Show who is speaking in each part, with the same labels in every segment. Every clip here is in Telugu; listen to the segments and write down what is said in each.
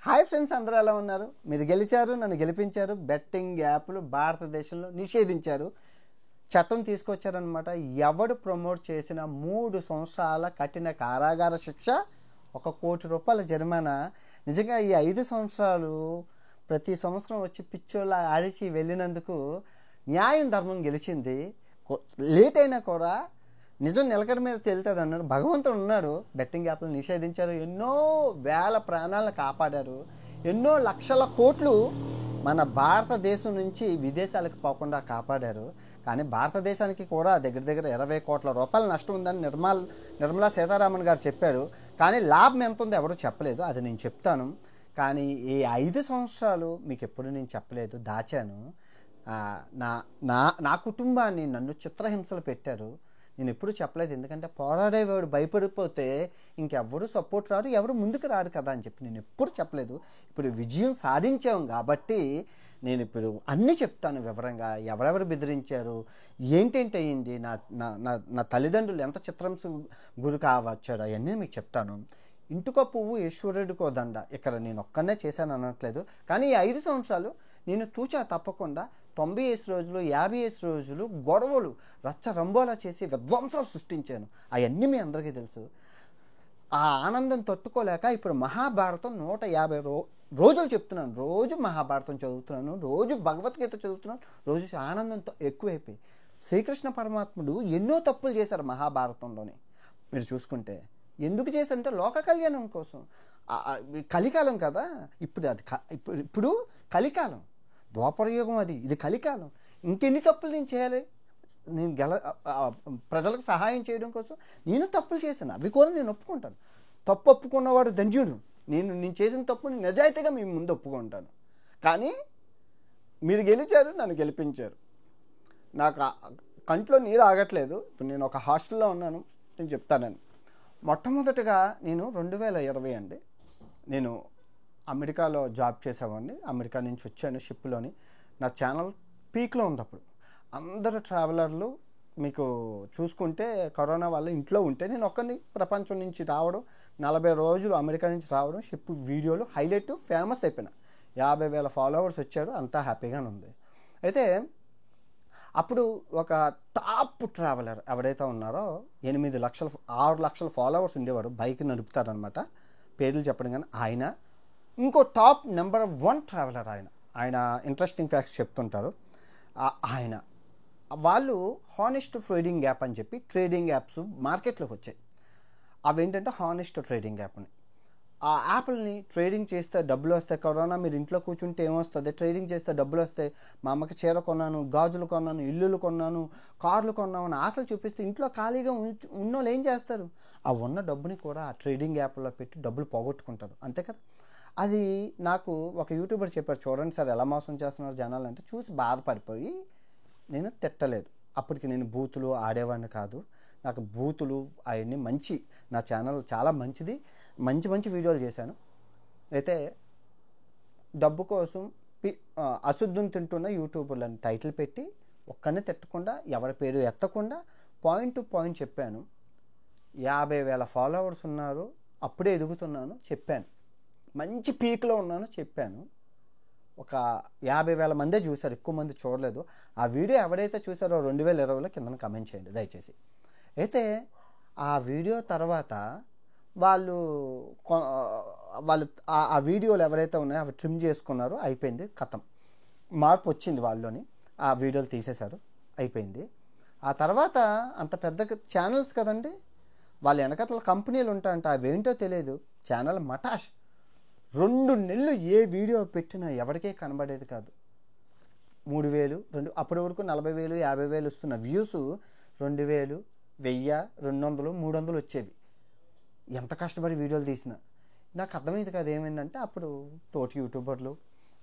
Speaker 1: హాయ్ ఫ్రెండ్స్, అందరూ ఎలా ఉన్నారు? మీరు గెలిచారు, నన్ను గెలిపించారు. బెట్టింగ్ యాప్లు భారతదేశంలో నిషేధించారు, చట్టం తీసుకొచ్చారనమాట. ఎవడు ప్రమోట్ చేసిన 3 సంవత్సరాల కఠిన కారాగార శిక్ష, 1 కోటి రూపాయల జరిమానా. నిజంగా ఈ 5 సంవత్సరాలు ప్రతి సంవత్సరం వచ్చి పిచ్చోళ్ళ అరిచి వెళ్ళినందుకు న్యాయం ధర్మం గెలిచింది. లేట్ అయినా కూడా నిజం నిలకడ మీద తేలుతుంది అన్నారు. భగవంతుడు ఉన్నాడు. బెట్టింగ్ యాప్లు నిషేధించారు, ఎన్నో వేల ప్రాణాలను కాపాడారు, ఎన్నో లక్షల కోట్లు మన భారతదేశం నుంచి విదేశాలకు పోకుండా కాపాడారు. కానీ భారతదేశానికి కూడా దగ్గర దగ్గర 20 కోట్ల రూపాయల నష్టం ఉందని నిర్మలా సీతారామన్ గారు చెప్పారు. కానీ లాభం ఎంత ఉందో ఎవరు చెప్పలేదు. అది నేను చెప్తాను. కానీ ఈ 5 సంవత్సరాలు మీకు ఎప్పుడు నేను చెప్పలేదు, దాచాను. నా నా నా కుటుంబాన్ని నన్ను చిత్రహింసలు పెట్టారు. నేను ఎప్పుడు చెప్పలేదు, ఎందుకంటే పోరాడేవాడు భయపడిపోతే ఇంకెవ్వరు సపోర్ట్ రారు, ఎవరు ముందుకు రారు కదా అని చెప్పి నేను ఎప్పుడు చెప్పలేదు. ఇప్పుడు విజయం సాధించాం కాబట్టి నేను ఇప్పుడు అన్నీ చెప్తాను వివరంగా. ఎవరెవరు బెదిరించారు, ఏంటేంటి అయ్యింది, నా నా నా తల్లిదండ్రులు ఎంత చిత్రంసు గురి కావచ్చారు, అవన్నీ మీకు చెప్తాను. ఇంటికో పువ్వు ఈశ్వరుడికో దండ. ఇక్కడ నేను ఒక్కనే చేశాను అనట్లేదు. కానీ ఈ 5 సంవత్సరాలు నేను తూచా తప్పకుండా 95 రోజులు 55 రోజులు గొడవలు రచ్చ రంబోలా చేసి విధ్వంసాలు సృష్టించాను. అవన్నీ మీ అందరికీ తెలుసు. ఆ ఆనందం తట్టుకోలేక ఇప్పుడు మహాభారతం 150 రోజులు చెప్తున్నాను. రోజు మహాభారతం చదువుతున్నాను, రోజు భగవద్గీత చదువుతున్నాను, రోజు ఆనందంతో ఎక్కువైపోయి. శ్రీకృష్ణ పరమాత్ముడు ఎన్నో తప్పులు చేశారు మహాభారతంలోని. మీరు చూసుకుంటే ఎందుకు చేశారంటే లోక కళ్యాణం కోసం. కలికాలం కదా ఇప్పుడు, అది ఇప్పుడు కలికాలం, ద్వాపరయుగం, ఇది కలికాలం. ఇంకెన్ని తప్పులు నేను చేయాలి? నేను ప్రజలకు సహాయం చేయడం కోసం నేను తప్పులు చేశాను, అవి కూడా నేను ఒప్పుకుంటాను. తప్పు ఒప్పుకున్నవాడు ధన్యుడు. నేను చేసిన తప్పుని నిజాయితీగా మీ ముందు ఒప్పుకుంటాను. కానీ మీరు గెలిచారు, నన్ను గెలిపించారు. నాకు కంట్లో నీరు ఆగట్లేదు. ఇప్పుడు నేను ఒక హాస్టల్లో ఉన్నాను, నేను చెప్తానని. మొట్టమొదటిగా నేను 2020 అండి, నేను అమెరికాలో జాబ్ చేసేవాడిని. అమెరికా నుంచి వచ్చాను షిప్లోని. నా ఛానల్ పీక్లో ఉంది అప్పుడు. అందరు ట్రావెలర్లు మీకు చూసుకుంటే కరోనా వల్ల ఇంట్లో ఉంటే నేను ఒక్కరిని ప్రపంచం నుంచి రావడం, 40 రోజులు అమెరికా నుంచి రావడం, షిప్ వీడియోలు హైలైట్ ఫేమస్ అయిపోయినా. 50,000 ఫాలోవర్స్ వచ్చారు, అంతా హ్యాపీగానే ఉంది. అయితే అప్పుడు ఒక టాప్ ట్రావెలర్ ఎవరైతే ఉన్నారో 6 లక్షల ఫాలోవర్స్ ఉండేవారు, బైక్ నడుపుతారనమాట, పేర్లు చెప్పడం కానీ ఆయన. ఇంకో టాప్ నెంబర్ 1 ట్రావెలర్ ఆయన ఇంట్రెస్టింగ్ ఫ్యాక్ట్స్ చెప్తుంటారు. ఆయన వాళ్ళు హానెస్ట్ ట్రేడింగ్ యాప్ అని చెప్పి ట్రేడింగ్ యాప్స్ మార్కెట్లోకి వచ్చాయి. అవి ఏంటంటే హానెస్ట్ ట్రేడింగ్ యాప్ అని. ఆ యాప్ని ట్రేడింగ్ చేస్తే డబ్బులు వస్తాయి. కరోనా మీరు ఇంట్లో కూర్చుంటే ఏమొస్తుంది, ట్రేడింగ్ చేస్తే డబ్బులు వస్తాయి. మా అమ్మకి చీర కొన్నాను, గాజులు కొన్నాను, ఇల్లులు కొన్నాను, కార్లు కొన్నాను అని ఆశలు చూపిస్తే ఇంట్లో ఖాళీగా ఉన్నోళ్ళు ఏం చేస్తారు? ఆ ఉన్న డబ్బుని కూడా ఆ ట్రేడింగ్ యాప్లో పెట్టి డబ్బులు పోగొట్టుకుంటారు, అంతే కదా. అది నాకు ఒక యూట్యూబర్ చెప్పారు, చూడండి సార్ ఎలా మోసం చేస్తున్నారు జనాలు అంటే. చూసి బాధపడిపోయి నేను తిట్టలేదు. అప్పటికి నేను బూతులు ఆడేవాడిని కాదు. నాకు బూతులు అవన్నీ మంచి, నా ఛానల్ చాలా మంచిది, మంచి వీడియోలు చేశాను. అయితే డబ్బు కోసం అశుద్ధం తింటున్న యూట్యూబర్లని టైటిల్ పెట్టి ఒక్కనే తిట్టకుండా, ఎవరి పేరు ఎత్తకుండా పాయింట్ టు పాయింట్ చెప్పాను. 50,000 ఫాలోవర్స్ ఉన్నారు, అప్పుడే ఎదుగుతున్నాను చెప్పాను. మంచి పీక్లో ఉన్నాను చెప్పాను. ఒక 50,000 మందే చూశారు, ఎక్కువ మంది చూడలేదు. ఆ వీడియో ఎవరైతే చూసారో 2020లో కింద కమెంట్ చేయండి దయచేసి. అయితే ఆ వీడియో తర్వాత వాళ్ళు ఆ వీడియోలు ఎవరైతే ఉన్నాయో అవి ట్రిమ్ చేసుకున్నారో, అయిపోయింది, కథం, మార్పు వచ్చింది వాళ్ళలోని. ఆ వీడియోలు తీసేశారు, అయిపోయింది. ఆ తర్వాత అంత పెద్ద ఛానల్స్ కదండి, వాళ్ళ వెనకతల కంపెనీలు ఉంటాయంట, అవేంటో తెలియదు. ఛానల్ మటాష్ 2 నెలలు ఏ వీడియో పెట్టినా ఎవరికే కనబడేది కాదు. 3,000 అప్పటి వరకు 40,000 50,000 వస్తున్న వ్యూస్ 2,000 1000 200 300 వచ్చేవి. ఎంత కష్టపడి వీడియోలు తీసినా. నాకు అర్థమైంది కదా ఏమైందంటే, అప్పుడు తోటి యూట్యూబర్లు,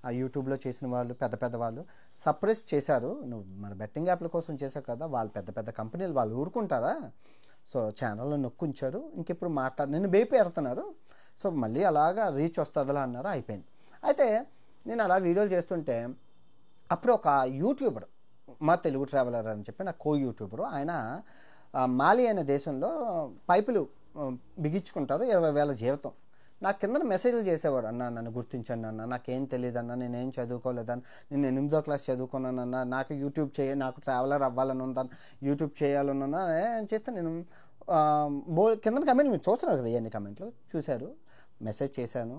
Speaker 1: ఆ యూట్యూబ్లో చేసిన వాళ్ళు పెద్ద వాళ్ళు సప్రెస్ చేశారు. నువ్వు మన బెట్టింగ్ యాప్ల కోసం చేశావు కదా, వాళ్ళు పెద్ద కంపెనీలు వాళ్ళు ఊరుకుంటారా? సో ఛానల్లో నొక్కుంచారు. ఇంకెప్పుడు నేను బేపెడుతున్నారు. సో మళ్ళీ అలాగా రీచ్ వస్తుందిలా అన్నారు, అయిపోయింది. అయితే నేను అలా వీడియోలు చేస్తుంటే అప్పుడు ఒక యూట్యూబర్, మా తెలుగు ట్రావెలర్ అని చెప్పి నా కో యూట్యూబరు, ఆయన మాలి అనే దేశంలో పైపులు బిగించుకుంటారు, 20,000 జీవితం. నాకు కింద మెసేజ్లు చేసేవాడు, అన్న నన్ను గుర్తించండి అన్న, నాకేం తెలియదు అన్న, నేనేం చదువుకోలేదన్న, నేను 8వ క్లాస్ చదువుకున్నానన్న, నాకు యూట్యూబ్ నాకు ట్రావెలర్ అవ్వాలని ఉందన్న, యూట్యూబ్ చేయాలన్నా చేస్తే నేను కింద కమెంట్ మీరు చూస్తున్నారు కదా, ఇవన్నీ కమెంట్లు చూశారు, మెసేజ్ చేశాను.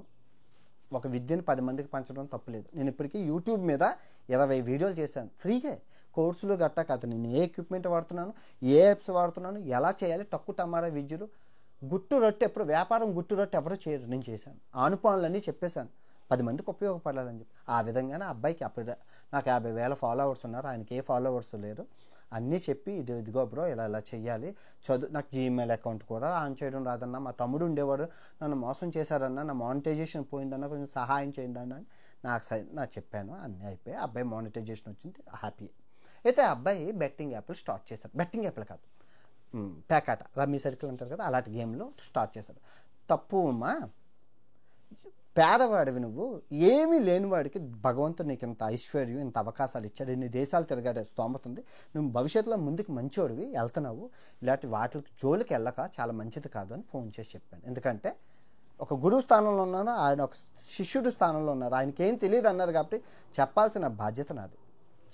Speaker 1: ఒక విద్యను 10 మందికి పంచడం తప్పులేదు. నేను ఇప్పటికీ యూట్యూబ్ మీద 20 వీడియోలు చేశాను ఫ్రీగా, కోర్సులు గట్టా కాదు. నేను ఏ ఎక్విప్మెంట్ వాడుతున్నాను, ఏ యాప్స్ వాడుతున్నాను, ఎలా చేయాలి, టక్కు టమారా విద్యలు, గుట్టు రొట్టె ఎప్పుడు వ్యాపారం గుట్టు రొట్టె ఎవరు చేయరు, నేను చేశాను. ఆనుపానులన్నీ చెప్పేశాను, 10 మందికి ఉపయోగపడాలని చెప్పి. ఆ విధంగానే అబ్బాయికి అప్పుడు నాకు 50,000 ఫాలోవర్స్ ఉన్నారు, ఆయనకి ఏ ఫాలోవర్స్ లేరు. అన్నీ చెప్పి ఇదిగో బ్రో ఇలా ఇలా చెయ్యాలి, నాకు జీమెయిల్ అకౌంట్ కూడా ఆన్ చేయడం రాదన్నా, మా తమ్ముడు ఉండేవాడు నన్ను మోసం చేశారన్నా, నా మానిటైజేషన్ పోయిందన్నా, కొంచెం సహాయం చేయందన్నా అని నాకు చెప్పాను. అన్నీ అయిపోయి అబ్బాయి మానిటైజేషన్ వచ్చింది, హ్యాపీ. అయితే అబ్బాయి బెట్టింగ్ యాప్లు స్టార్ట్ చేశారు. బెట్టింగ్ యాప్లు కాదు, పేకాట, రమ్మీ సర్కిల్ అంటారు కదా, అలాంటి గేమ్లో స్టార్ట్ చేశారు. తప్పు అమ్మా, పేదవాడివి నువ్వు, ఏమీ లేనివాడికి భగవంతుడు నీకు ఇంత ఐశ్వర్యం, ఇంత అవకాశాలు ఇచ్చాడు, ఇన్ని దేశాలు తిరగాడే స్తోమత ఉంది, నువ్వు భవిష్యత్తులో ముందుకు మంచివాడివి వెళ్తున్నావు, ఇలాంటి వాటికి జోలికి వెళ్ళక చాలా మంచిది కాదు అని ఫోన్ చేసి చెప్పాను. ఎందుకంటే ఒక గురువు స్థానంలో ఉన్నాను, ఆయన ఒక శిష్యుడు స్థానంలో ఉన్నారు, ఆయనకి ఏం తెలియదు అన్నారు కాబట్టి చెప్పాల్సిన బాధ్యత నాది.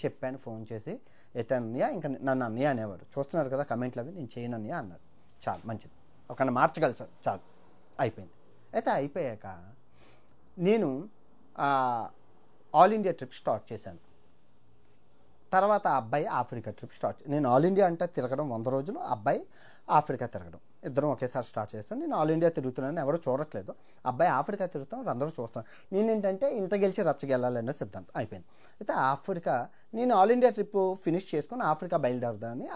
Speaker 1: చెప్పాను ఫోన్ చేసి, అయితే అన్నయ్య, ఇంకా నన్ను అన్నయ్య అనేవాడు, చూస్తున్నారు కదా కమెంట్లు అవి, నేను చేయను అన్నయ్య అన్నారు. చాలు మంచిది, ఒక మార్చగలిసారు, చాలు అయిపోయింది. అయితే అయిపోయాక నేను ఆల్ ఇండియా ట్రిప్ స్టార్ట్ చేశాను. తర్వాత ఆ అబ్బాయి ఆఫ్రికా ట్రిప్ నేను ఆల్ ఇండియా అంటే తిరగడం 100 రోజులు, అబ్బాయి ఆఫ్రికా తిరగడం, ఇద్దరం ఒకేసారి స్టార్ట్ చేస్తాను. నేను ఆల్ ఇండియా తిరుగుతున్నాను, ఎవరు చూడట్లేదు, అబ్బాయి ఆఫ్రికా తిరుగుతాను, అందరూ చూస్తున్నాను. నేనేంటంటే ఇంత గెలిచి రచ్చగెళ్ళాలనే సిద్ధాంతం అయిపోయింది. అయితే ఆఫ్రికా, నేను ఆల్ ఇండియా ట్రిప్ ఫినిష్ చేసుకొని ఆఫ్రికా బయలుదేరదామని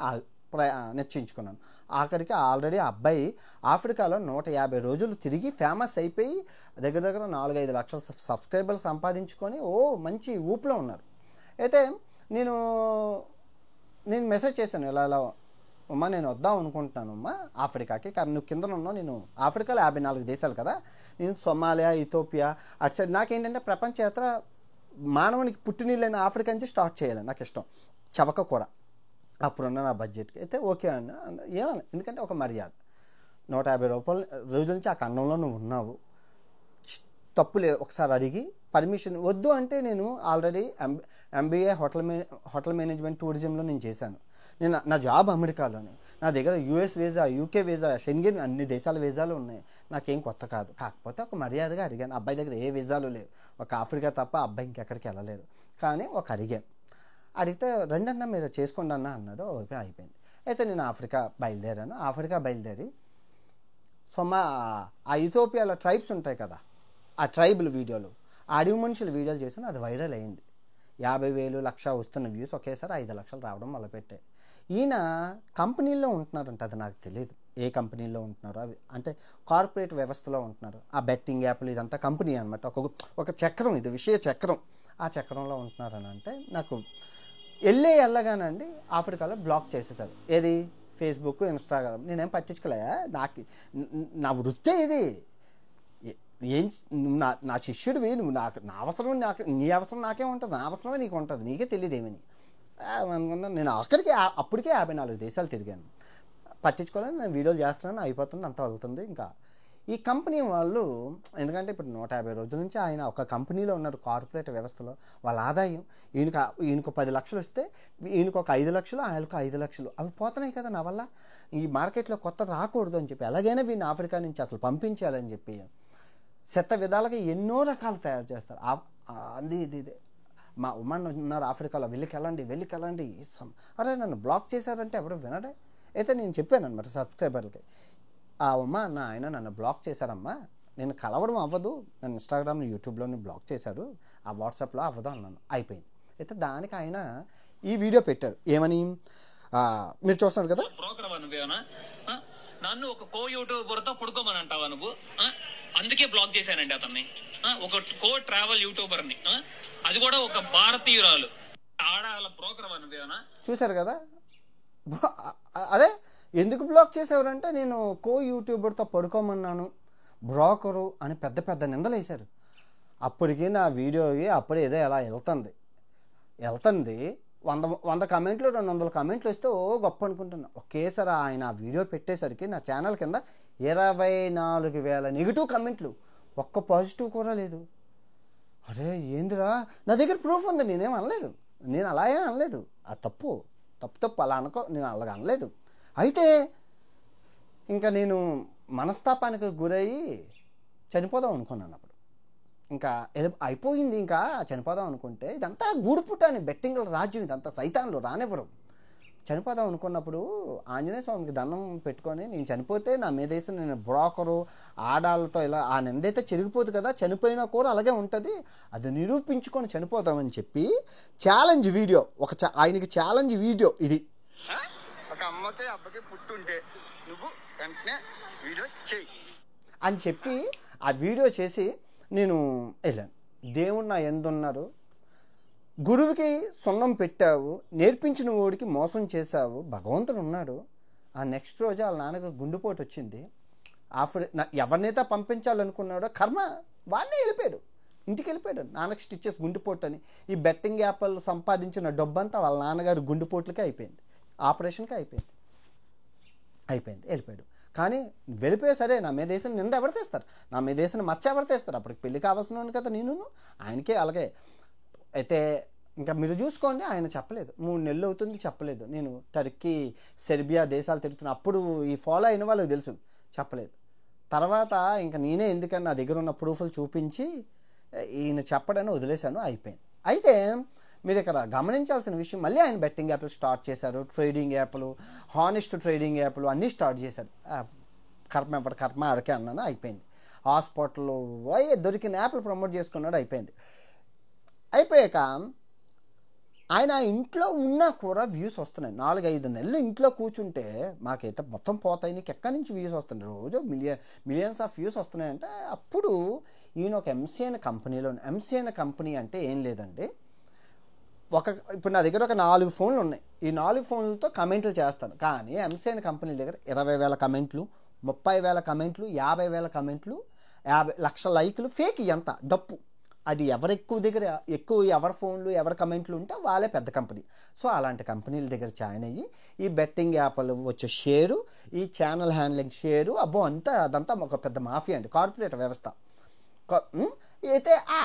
Speaker 1: నిశ్చయించుకున్నాను. ఆఖరికి ఆల్రెడీ అబ్బాయి ఆఫ్రికాలో 150 రోజులు తిరిగి ఫేమస్ అయిపోయి దగ్గర 4-5 లక్షల సబ్స్క్రైబర్లు సంపాదించుకొని మంచి ఊపులో ఉన్నారు. అయితే నేను మెసేజ్ చేశాను, ఇలా అమ్మా నేను వద్దాం అనుకుంటున్నాను అమ్మా ఆఫ్రికాకి, కానీ నువ్వు కింద ఉన్నావు, నేను ఆఫ్రికాలో 54 దేశాలు కదా, నేను సొమాలియా, ఇథోపియా అటు సైడ్, నాకేంటంటే ప్రపంచ యాత్ర మానవునికి పుట్టినీళ్ళైన ఆఫ్రికా నుంచి స్టార్ట్ చేయాలి, నాకు ఇష్టం, చవక కూర, అప్పుడున్న నా బడ్జెట్కి. అయితే ఓకే అన్న, ఏమన్నా, ఎందుకంటే ఒక మర్యాద, 150 రూపాయలు రోజుల నుంచి ఆ ఖండంలో నువ్వు ఉన్నావు, తప్పు లేదు, ఒకసారి అడిగి పర్మిషన్ వద్దు అంటే, నేను ఆల్రెడీ MBA హోటల్ మేనేజ్మెంట్ టూరిజంలో నేను చేశాను, నా జాబ్ అమెరికాలోనే, నా దగ్గర US visa, UK visa, Schengen అన్ని దేశాల వీసాలు ఉన్నాయి, నాకేం కొత్త కాదు. కాకపోతే ఒక మర్యాదగా అడిగాను, అబ్బాయి దగ్గర ఏ వీసాలు లేవు, ఒక ఆఫ్రికా తప్ప అబ్బాయి ఇంకెక్కడికి వెళ్ళలేరు, కానీ అడిగాను. అడిగితే రండి అన్న మీరు చేసుకోండి అన్న అన్నాడు. అయిపోయింది. అయితే నేను ఆఫ్రికా బయలుదేరాను. ఆఫ్రికా బయలుదేరి ఆ ఇథోపియాలో ట్రైబ్స్ ఉంటాయి కదా, ఆ ట్రైబుల్ వీడియోలు, అడవి మనుషుల వీడియోలు చేసాను, అది వైరల్ అయింది. 50,000 లక్ష వస్తున్న వ్యూస్ ఒకేసారి 5 లక్షలు రావడం మొదలుపెట్టాయి. ఈయన కంపెనీల్లో ఉంటున్నారంట, అది నాకు తెలియదు ఏ కంపెనీలో ఉంటున్నారో, అవి అంటే కార్పొరేట్ వ్యవస్థలో ఉంటున్నారు. ఆ బెట్టింగ్ యాప్లు ఇదంతా కంపెనీ అనమాట, ఒక చక్రం, ఇది విషయ చక్రం, ఆ చక్రంలో ఉంటున్నారని అంటే నాకు వెళ్ళగానండి ఆఫ్రికాలో బ్లాక్ చేసేసారు. ఏది, ఫేస్బుక్, ఇన్స్టాగ్రామ్. నేనేం పట్టించుకోలే, నా వృత్తే ఇది. నువ్వు నా శిష్యుడివి, నువ్వు నా అవసరం నీ అవసరం నాకే ఉంటుంది, నా అవసరమే నీకు ఉంటుంది, నీకే తెలియదేమని అనుకున్నా. నేను అప్పటికే 54 దేశాలు తిరిగాను, పట్టించుకోలేదు, నేను వీడియోలు చేస్తున్నాను, అయిపోతుంది, అంతా వెళ్తుంది. ఇంకా ఈ కంపెనీ వాళ్ళు, ఎందుకంటే ఇప్పుడు 150 రోజుల నుంచి ఆయన ఒక కంపెనీలో ఉన్నారు, కార్పొరేట్ వ్యవస్థలో, వాళ్ళ ఆదాయం ఈయనకు 10 లక్షలు వస్తే ఈయనకు ఒక 5 లక్షలు, ఆయనకు 5 లక్షలు, అవి పోతున్నాయి కదా నా వల్ల. ఈ మార్కెట్లో కొత్త రాకూడదు అని చెప్పి, ఎలాగైనా వీడిని ఆఫ్రికా నుంచి అసలు పంపించాలని చెప్పి శత విధాలుగా ఎన్నో రకాలు తయారు చేస్తారు. ఇదే మా ఉమ్మన్ ఉన్నారు ఆఫ్రికాలో, వెళ్ళికెళ్ళండి. అరే నన్ను బ్లాక్ చేశారంటే ఎవరు వినడే. అయితే నేను చెప్పాను అనమాట సబ్స్క్రైబర్లకి, ఆయన నన్ను బ్లాక్ చేశారమ్మా, నేను కలవడం అవ్వదు, నన్ను ఇన్స్టాగ్రామ్, యూట్యూబ్లోని బ్లాక్ చేశారు, ఆ వాట్సాప్లో అవ్వదు అన్నాను. అయిపోయింది. అయితే దానికి ఆయన ఈ వీడియో పెట్టారు, ఏమని మీరు చూస్తున్నారు కదా,
Speaker 2: నన్ను ఒక యూట్యూబర్తో పుడుకోమని అంటావా నువ్వు, అందుకే బ్లాక్ చేశానండి అతన్ని, ఒక ట్రావెల్ యూట్యూబర్ని, అది కూడా ఒక భారతీయురాలు, ఆడాల బ్రోకర్ నువ్వేనా.
Speaker 1: చూశారు కదా, అరే ఎందుకు బ్లాక్ చేసేవారంటే నేను యూట్యూబర్తో పడుకోమన్నాను, బ్రోకరు అని పెద్ద పెద్ద నిందలు వేశారు. అప్పటికి నా వీడియోకి అప్పుడే ఏదో ఎలా వెళ్తుంది 100 కమెంట్లు 200 కమెంట్లు వస్తే గొప్ప అనుకుంటున్నా. ఒకేసారి ఆయన ఆ వీడియో పెట్టేసరికి నా ఛానల్ కింద 24,000 నెగిటివ్ కమెంట్లు, ఒక్క పాజిటివ్ కూడా లేదు. అరే ఏందిరా, నా దగ్గర ప్రూఫ్ ఉంది, నేనేం అనలేదు, నేను అలా ఏం అనలేదు, అది తప్పు అలా అనుకో, నేను అలాగ అనలేదు. అయితే ఇంకా నేను మనస్తాపానికి గురయ్యి చనిపోదాం అనుకున్నాను. అప్పుడు ఇంకా అయిపోయింది, ఇంకా చనిపోదాం అనుకుంటే ఇదంతా గూడుపుటాని బెట్టింగ్ల రాజ్యం, ఇదంతా సైతాన్లు రానివ్వరు. చనిపోదాం అనుకున్నప్పుడు ఆంజనేయ స్వామికి దండం పెట్టుకొని నేను చనిపోతే నా మీద వేసి నేను బ్రోకరు ఆడాలతో ఇలా ఆ నిందైతే చెరిగిపోదు కదా, చనిపోయినా కూడా అలాగే ఉంటుంది, అది నిరూపించుకొని చనిపోదామని చెప్పి ఛాలెంజ్ వీడియో ఆయనకి ఛాలెంజ్ వీడియో ఇది. ఒక అమ్మకి అబ్బకి పుట్టుంటే నువ్వు వెంటనే వీడియో చేయి అని చెప్పి ఆ వీడియో చేసి నేను వెళ్ళాను. దేవుడు నా ఎందున్నారు, గురువుకి సున్నం పెట్టావు, నేర్పించిన వాడికి మోసం చేశావు, భగవంతుడు ఉన్నాడు. ఆ నెక్స్ట్ రోజు వాళ్ళ నాన్నకు గుండెపోటు వచ్చింది. ఎవరినైతే పంపించాలనుకున్నాడో కర్మ వాడినే వెళ్ళిపోయాడు, ఇంటికి వెళ్ళిపోయాడు. నాన్నకి స్టిచ్చెస్ గుండెపోటు అని ఈ బెట్టింగ్ యాప్లు సంపాదించిన డబ్బంతా వాళ్ళ నాన్నగారు గుండెపోట్లకే అయిపోయింది, ఆపరేషన్కి అయిపోయింది, వెళ్ళిపోయాడు. కానీ వెళ్ళిపోయా సరే, నా మీద వేసిన నింద ఎవరు తెస్తారు, నా మీద వేసిన మచ్చ ఎవరు తెస్తారు? అప్పటికి పెళ్లి కావాల్సిన కదా నేను, ఆయనకే అలాగే. అయితే ఇంకా మీరు చూసుకోండి, ఆయన చెప్పలేదు, 3 నెలలు అవుతుంది చెప్పలేదు. నేను టర్కీ సెర్బియా దేశాలు తిరుగుతున్నా, అప్పుడు ఈ ఫాలో అయిన వాళ్ళకి తెలుసు, చెప్పలేదు. తర్వాత ఇంకా నేనే ఎందుకని నా దగ్గర ఉన్న ప్రూఫ్లు చూపించి ఈయన చెప్పడాన్ని వదిలేశాను, అయిపోయింది. అయితే మీరు ఇక్కడ గమనించాల్సిన విషయం, మళ్ళీ ఆయన బెట్టింగ్ యాప్లు స్టార్ట్ చేశారు, ట్రేడింగ్ యాప్లు, హానెస్ట్ ట్రేడింగ్ యాప్లు అన్నీ స్టార్ట్ చేశారు. కర్మ అడకే అన్నాను, అయిపోయింది. హాస్పిటల్లో దొరికిన యాప్లు ప్రమోట్ చేసుకున్నాడు, అయిపోయింది. అయిపోయాక ఆయన ఇంట్లో ఉన్నా కూడా వ్యూస్ వస్తున్నాయి. 4-5 నెలలు ఇంట్లో కూర్చుంటే మాకైతే మొత్తం పోతాయి, నీకు ఎక్కడి నుంచి వ్యూస్ వస్తున్నాయి, రోజు మిలియన్స్ ఆఫ్ వ్యూస్ వస్తున్నాయంటే అప్పుడు ఈయన ఒక ఎంసీఎన్ కంపెనీలో, ఎంసీఎన్ కంపెనీ అంటే ఏం లేదండి, ఇప్పుడు నా దగ్గర ఒక 4 ఫోన్లు ఉన్నాయి, ఈ 4 ఫోన్లతో కమెంట్లు చేస్తాను. కానీ ఎంసీఎన్ కంపెనీ దగ్గర 20,000 కమెంట్లు, 30,000 కమెంట్లు, 50,000 కమెంట్లు, 50 లక్షల లైకులు, ఫేక్ ఎంత డప్పు. అది ఎవరి ఫోన్లు ఎవరి కమెంట్లు ఉంటే వాళ్ళే పెద్ద కంపెనీ. సో అలాంటి కంపెనీల దగ్గర జాయిన్ అయ్యి ఈ బెట్టింగ్ యాప్లు వచ్చే షేరు, ఈ ఛానల్ హ్యాండ్లింగ్ షేరు, అదంతా ఒక పెద్ద మాఫియా అండి, కార్పొరేట్ వ్యవస్థ. అయితే ఆ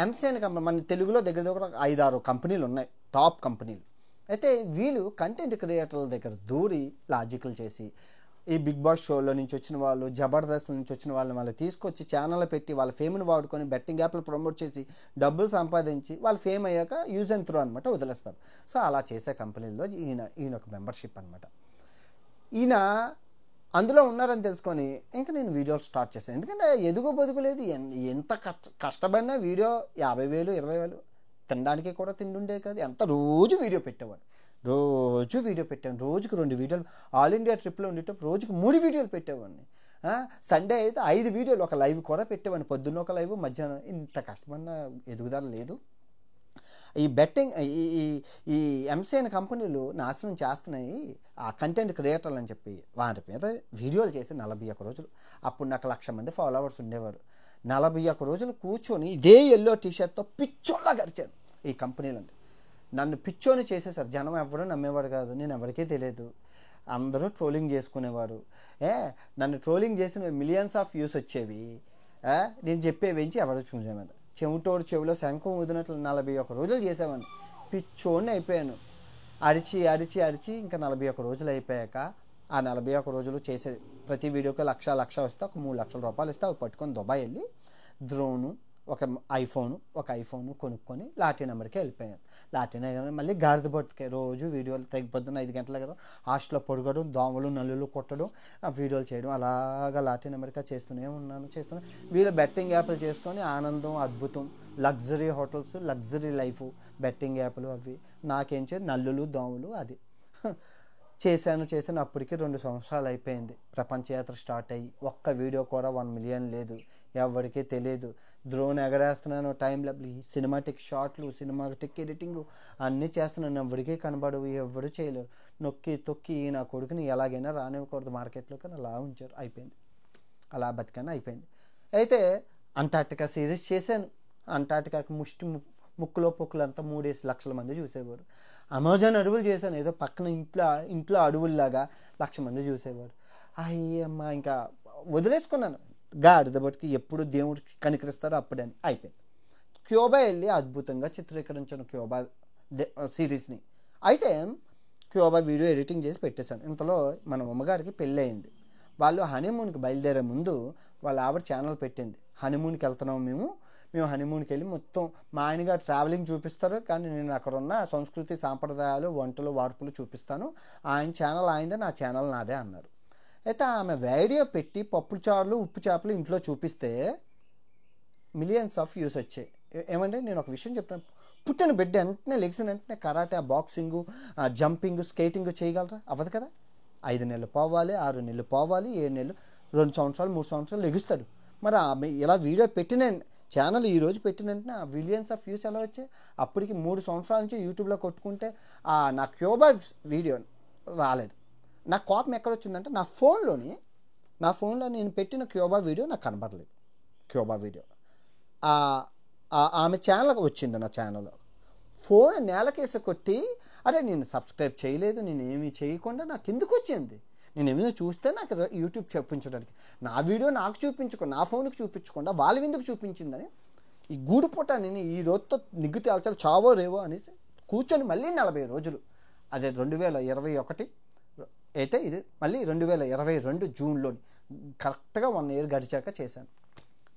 Speaker 1: ఎంసీఎన్ కంపెనీ మన తెలుగులో దగ్గర 5-6 కంపెనీలు ఉన్నాయి, టాప్ కంపెనీలు. అయితే వీళ్ళు కంటెంట్ క్రియేటర్ల దగ్గర దూరి లాజికల్ చేసి ఈ బిగ్ బాస్ షోలో నుంచి వచ్చిన వాళ్ళు, జబర్దస్త్ నుంచి వచ్చిన వాళ్ళని తీసుకొచ్చి ఛానల్ పెట్టి వాళ్ళ ఫేమ్ని వాడుకొని బెట్టింగ్ యాప్లు ప్రమోట్ చేసి డబ్బులు సంపాదించి వాళ్ళు ఫేమ్ అయ్యాక యూజ్ అండ్ త్రో అనమాట వదిలేస్తారు. సో అలా చేసే కంపెనీల్లో ఈయన ఒక మెంబర్షిప్ అనమాట. ఈయన అందులో ఉన్నారని తెలుసుకొని ఇంకా నేను వీడియోలు స్టార్ట్ చేశాను. ఎందుకంటే ఎదుగు బతుకు లేదు, ఎంత కష్టపడినా వీడియో 50,000 20,000 తినడానికి కూడా తిండుండే కాదు, ఎంత రోజు వీడియో పెట్టేవాడు, రోజుకు 2 వీడియోలు. ఆల్ ఇండియా ట్రిప్లో ఉండేటప్పుడు రోజుకు 3 వీడియోలు పెట్టేవాడిని. సండే అయితే 5 వీడియోలు, ఒక లైవ్ కూడా పెట్టేవాడిని, పొద్దున్న ఒక లైవ్, మధ్యాహ్నం. ఇంత కష్టమైన ఎదుగుదల లేదు. ఈ బెట్టింగ్ ఈ ఎంసీఎన్ కంపెనీలు నాశనం చేస్తున్నాయి ఆ కంటెంట్ క్రియేటర్లు అని చెప్పి వాటి మీద వీడియోలు చేసి 41 రోజులు. అప్పుడు నాకు 1,00,000 మంది ఫాలోవర్స్ ఉండేవారు. 41 రోజులు కూర్చొని ఇదే ఎల్లో టీషర్ట్తో పిచ్చోళ్ళ గడిచాను ఈ కంపెనీలు. నన్ను పిచ్చోని చేసేసారు, జనం ఎవరూ నమ్మేవాడు కాదు, నేను ఎవరికీ తెలియదు, అందరూ ట్రోలింగ్ చేసుకునేవారు. నన్ను ట్రోలింగ్ చేసిన మిలియన్స్ ఆఫ్ వ్యూస్ వచ్చేవి, నేను చెప్పేవేంచి ఎవరు చూసేవాడు. చెవిటోడు చెవిలో శంఖం ఊదినట్లు 41 రోజులు చేసేవాడిని, పిచ్చోడిని అయిపోయాను. అరిచి ఇంకా 41 రోజులు అయిపోయాక ఆ 41 రోజులు చేసే ప్రతి వీడియోకి 1,00,000 వస్తే ఒక 3 లక్షల రూపాయలు ఇస్తే అవి పట్టుకొని దుబాయ్ వెళ్ళి డ్రోను, ఒక ఐఫోన్ కొనుక్కొని లాటిన్ అమెరికా వెళ్ళిపోయాను. లాటిన్ అమెరికా మళ్ళీ గాడిద బతుకే, రోజు వీడియోలు పొద్దున్న 5 గంటల కదా హాస్టల్లో పొడగడం, దోమలు నల్లులు కొట్టడం, ఆ వీడియోలు చేయడం, అలాగా లాటిన్ అమెరికా చేస్తూనే ఉన్నాను. వీళ్ళు బెట్టింగ్ యాప్లు చేసుకొని ఆనందం, అద్భుతం, luxury hotels, luxury life, betting యాప్లు అవి. నాకేం చేయదు, నల్లులు దోమలు, అది చేశాను. అప్పటికి 2 సంవత్సరాలు అయిపోయింది. ప్రపంచ యాత్ర స్టార్ట్ అయ్యి ఒక్క వీడియో కూడా 1 మిలియన్ లేదు, ఎవరికీ తెలియదు. డ్రోన్ ఎగరేస్తున్నాను, టైంలో సినిమాటిక్ షాట్లు, సినిమాటిక్ ఎడిటింగ్ అన్నీ చేస్తున్నాను, ఎవరికీ కనబడవు, ఎవరు చేయలేరు. నొక్కి తొక్కి నా కొడుకుని ఎలాగైనా రానివ్వకూడదు మార్కెట్లోకి అలా ఉంచారు. అయిపోయింది, అలా బతికాను, అయిపోయింది. అయితే అంటార్టికా సిరీస్ చేశాను. అంటార్టికాకి ముక్కులో పొక్కులంతా 3 లక్షల మంది చూసేవారు. అమెజాన్ అడవులు చేశాను, ఏదో పక్కన ఇంట్లో అడవుల్లాగా 1,00,000 మంది చూసేవారు. అయ్యమ్మ ఇంకా వదిలేసుకున్నాను. గాడిద బతికి ఎప్పుడు దేవుడికి కనికరిస్తారో అప్పుడే అని అయిపోయింది. క్యూబా వెళ్ళి అద్భుతంగా చిత్రీకరించాను క్యూబా సిరీస్ని. అయితే క్యూబా వీడియో ఎడిటింగ్ చేసి పెట్టేశాను. ఇంతలో మన అమ్మగారికి పెళ్ళి అయింది. వాళ్ళు హనీమూన్కి బయలుదేరే ముందు వాళ్ళ ఆవిడ ఛానల్ పెట్టింది, హనీమూన్కి వెళ్తున్నాం మేము హనీమూన్కి వెళ్ళి మొత్తం మా ఆయనగా ట్రావెలింగ్ చూపిస్తారు, కానీ నేను అక్కడ ఉన్న సంస్కృతి సాంప్రదాయాలు వంటలు వార్పులు చూపిస్తాను, ఆయన ఛానల్ ఆయనదే, నా ఛానల్ నాదే అన్నారు. అయితే ఆమె వీడియో పెట్టి పప్పు చారులు ఉప్పు చేపలు ఇంట్లో చూపిస్తే మిలియన్స్ ఆఫ్ వ్యూస్ వచ్చాయి. ఏమంటే నేను ఒక విషయం చెప్తాను, పుట్టిన బిడ్డ వెంటనే లెగ్సిన వెంటనే కరాటే, బాక్సింగు, జంపింగ్, స్కేటింగ్ చేయగలరా? అవ్వదు కదా. 5 నెలలు పోవాలి, 6 నెలలు పోవాలి, 7 నెలలు, 2 సంవత్సరాలు 3 సంవత్సరాలు లెగుస్తాడు. మరి ఆమె ఇలా వీడియో పెట్టిన ఛానల్ ఈరోజు పెట్టిన వెంటనే మిలియన్స్ ఆఫ్ వ్యూస్ ఎలా వచ్చాయి? అప్పటికి 3 సంవత్సరాల నుంచి యూట్యూబ్లో కొట్టుకుంటే నా క్యూబా వీడియో రాలేదు. నాకు కోపం ఎక్కడొచ్చిందంటే నా ఫోన్లో నేను పెట్టిన క్యూబా వీడియో నాకు కనబడలేదు. క్యూబా వీడియో ఆమె ఛానల్ వచ్చింది. నా ఛానల్లో ఫోన్ నేలకేసి కొట్టి, అరే నేను సబ్స్క్రైబ్ చేయలేదు, నేను ఏమీ చేయకుండా నాకు ఎందుకు వచ్చింది? నేను ఏమైనా చూస్తే నాకు యూట్యూబ్ చూపించడానికి, నా వీడియో నాకు చూపించకుండా, నా ఫోన్కి చూపించకుండా వాళ్ళు ఎందుకు చూపించిందని ఈ గూడుపూట నేను ఈ రోజుతో నిగ్గు తేల్చాలి, చావో రేవో అనేసి కూర్చొని మళ్ళీ 40 రోజులు, అదే 2021 అయితే ఇది మళ్ళీ 2022 జూన్లోని కరెక్ట్గా 1 ఇయర్ గడిచాక చేశాను.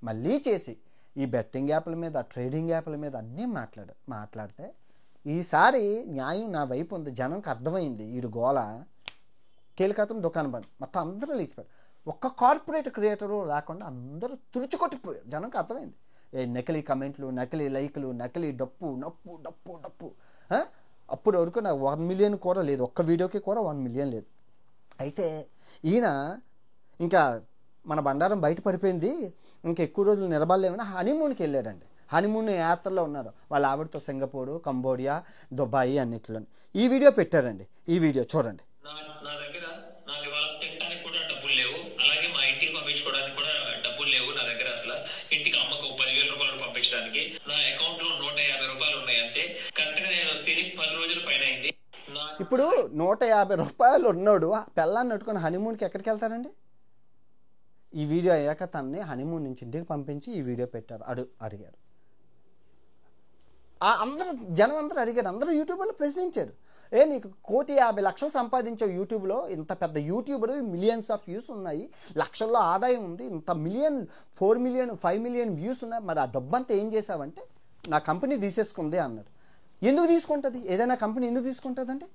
Speaker 1: మళ్ళీ చేసి ఈ బెట్టింగ్ యాప్ల మీద, ట్రేడింగ్ యాప్ల మీద అన్నీ మాట్లాడితే ఈసారి న్యాయం నా వైపు ఉంది. జనంకి అర్థమైంది వీడు గోల, కీలకతం దుకాణం బంద్, మొత్తం అందరూ లేచిపోయారు. ఒక్క కార్పొరేట్ క్రియేటరు లేకుండా అందరూ తుడుచుకొట్టిపోయారు. జనంకి అర్థమైంది నకిలీ కమెంట్లు, నకిలీ లైకులు, నకిలీ డప్పు. అప్పుడు వరకు నాకు 1 మిలియన్ కూడా లేదు, ఒక్క వీడియోకి కూడా 1 మిలియన్ లేదు. అయితే ఈయన ఇంకా మన బండారం బయట పడిపోయింది, ఇంకా ఎక్కువ రోజులు నిలబడలేమని హనీమూన్కి వెళ్ళాడండి. హనీమూన్ యాత్రలో ఉన్నారు వాళ్ళ ఆవిడతో, సింగపూర్, కంబోడియా, దుబాయ్ అన్నిట్లో. ఈ వీడియో పెట్టారండి, ఈ వీడియో చూడండి.
Speaker 2: నా దగ్గర నాకు ఇవాళ తినడానికి కూడా డబ్బులు లేవు, అలాగే మా ఇంటికి పంపించుకోవడానికి కూడా డబ్బులు లేవు నా దగ్గర. అసలు ఇంటికి అమ్మకు 10,000 రూపాయలు పంపించడానికి నా అకౌంట్ లో 150 రూపాయలు ఉన్నాయి అంతే. కరెక్ట్ గా నేను తిని 10 రోజుల పైన అయింది.
Speaker 1: ఇప్పుడు 150 రూపాయలు ఉన్నాడు పెళ్ళాన్ని నట్టుకొని హనీమూన్కి ఎక్కడికి వెళ్తారండి? ఈ వీడియో అయ్యాక తనని హనీమూన్ నుంచి ఇంటికి పంపించి ఈ వీడియో పెట్టారు. అడిగారు అందరూ, జనం అందరూ అడిగారు, అందరూ యూట్యూబర్లు ప్రశ్నించారు, నీకు 1,50,00,000 సంపాదించావు యూట్యూబ్లో, ఇంత పెద్ద యూట్యూబర్, మిలియన్స్ ఆఫ్ వ్యూస్ ఉన్నాయి, లక్షల్లో ఆదాయం ఉంది, ఇంత 4 మిలియన్ 5 మిలియన్ వ్యూస్ ఉన్నాయి, మరి ఆ డబ్బంతా ఏం చేసావంటే నా కంపెనీ తీసేసుకుంది అన్నారు. ఎందుకు తీసుకుంటుంది? ఏదైనా కంపెనీ ఎందుకు తీసుకుంటుంది అంటే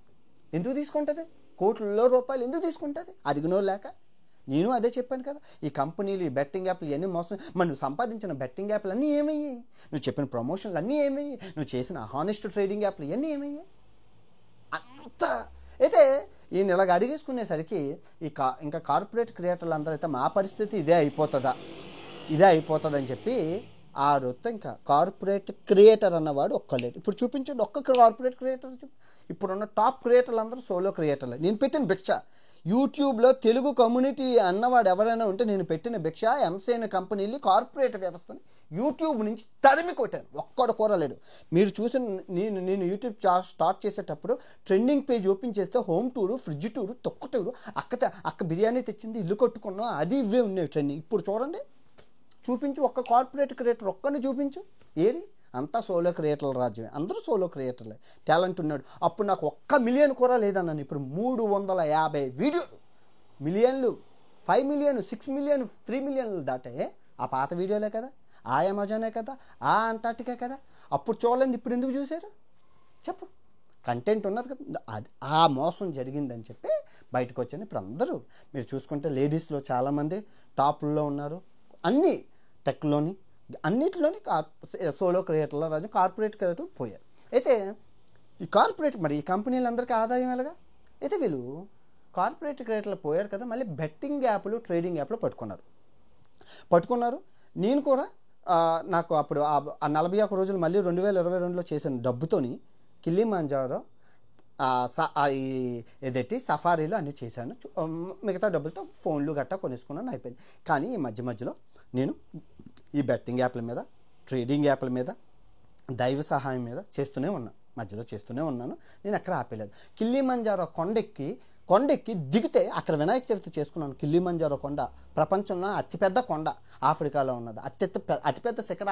Speaker 1: ఎందుకు తీసుకుంటుంది? కోట్లలో రూపాయలు ఎందుకు తీసుకుంటుంది? అడిగినో లేక. నేను అదే చెప్పాను కదా, ఈ కంపెనీలు, ఈ బెట్టింగ్ యాప్లు ఇవన్నీ మోసం. మరి నువ్వు సంపాదించిన బెట్టింగ్ యాప్లు అన్నీ ఏమయ్యాయి? నువ్వు చెప్పిన ప్రమోషన్లు అన్నీ ఏమయ్యాయి? నువ్వు చేసిన హానెస్ట్ ట్రేడింగ్ యాప్లు ఇవన్నీ ఏమయ్యాయి? అంత అయితే ఈయన ఇలాగ అడిగేసుకునేసరికి ఇంకా కార్పొరేట్ క్రియేటర్లు అందరూ అయితే మా పరిస్థితి ఇదే అయిపోతుందని చెప్పి ఆ రొత్త ఇంకా కార్పొరేట్ క్రియేటర్ అన్నవాడు ఒక్కలేదు. ఇప్పుడు చూపించండి ఒక్క కార్పొరేట్ క్రియేటర్. ఇప్పుడున్న టాప్ క్రియేటర్లు అందరూ సోలో క్రియేటర్లు. నేను పెట్టిన భిక్ష యూట్యూబ్లో తెలుగు కమ్యూనిటీ అన్నవాడు ఎవరైనా ఉంటే నేను పెట్టిన భిక్ష ఎంసీఎన్ కంపెనీలు కార్పొరేట్ వ్యవస్థని యూట్యూబ్ నుంచి తరిమి కొట్టాను, ఒక్కడు కూరలేడు. మీరు చూసిన నేను యూట్యూబ్ స్టార్ట్ చేసేటప్పుడు ట్రెండింగ్ పేజ్ ఓపెన్ చేస్తే హోమ్ టూరు, ఫ్రిడ్జ్ టూరు, తొక్కు టూరు, అక్క బిర్యానీ తెచ్చింది, ఇల్లు కట్టుకున్నాం, అది ఇవే ఉన్నాయి ట్రెండింగ్. ఇప్పుడు చూడండి, చూపించు ఒక్క కార్పొరేట్ క్రియేటర్ ఒక్కరిని చూపించు, ఏది? అంతా సోలో క్రియేటర్ల రాజ్యమే, అందరూ సోలో క్రియేటర్లే. టాలెంట్ ఉన్నాడు. అప్పుడు నాకు 1 మిలియన్ కూడా లేదన్నాను. ఇప్పుడు 350 వీడియోలు, మిలియన్లు, 5 మిలియన్, 6 మిలియన్, 3 మిలియన్లు దాటే ఆ పాత వీడియోలే కదా, ఆ అమెజానే కదా, ఆ అంటార్టికా కదా. అప్పుడు చూడలేదు, ఇప్పుడు ఎందుకు చూశారు చెప్పు? కంటెంట్ ఉన్నది కదా. అది ఆ మోసం జరిగిందని చెప్పి బయటకు వచ్చాను. ఇప్పుడు అందరూ మీరు చూసుకుంటే లేడీస్లో చాలామంది టాప్లో ఉన్నారు, అన్నీ టెక్లోని అన్నిటిలోని సోలో క్రియేటర్ల రాజు, కార్పొరేట్ క్రియేటర్ పోయారు. అయితే ఈ కార్పొరేట్, మరి ఈ కంపెనీలందరికీ ఆదాయం ఎలాగా? అయితే వీళ్ళు కార్పొరేట్ క్రియేటర్లు పోయారు కదా, మళ్ళీ బెట్టింగ్ యాప్లు, ట్రేడింగ్ యాప్లు పట్టుకున్నారు. నేను కూడా నాకు అప్పుడు ఆ 41 రోజులు మళ్ళీ 2022లో చేసిన డబ్బుతోని కిలిమంజారో, ఏదైతే సఫారీలో అన్నీ చేశాను. మిగతా డబ్బులతో ఫోన్లు గట్టా కొనేసుకున్నాను, అయిపోయింది. కానీ ఈ మధ్యలో నేను ఈ బెట్టింగ్ యాప్ల మీద, ట్రేడింగ్ యాప్ల మీద, దైవ సహాయం మీద చేస్తూనే ఉన్నా. మధ్యలో చేస్తూనే ఉన్నాను, నేను ఎక్కడ ఆపేలేదు. కిల్లిమంజారో కొండెక్కి దిగితే అక్కడ వినాయక చవితి చేసుకున్నాను. కిల్లిమంజారో కొండ ప్రపంచంలో అతిపెద్ద కొండ, ఆఫ్రికాలో ఉన్నది. అతిపెద్ద శిఖర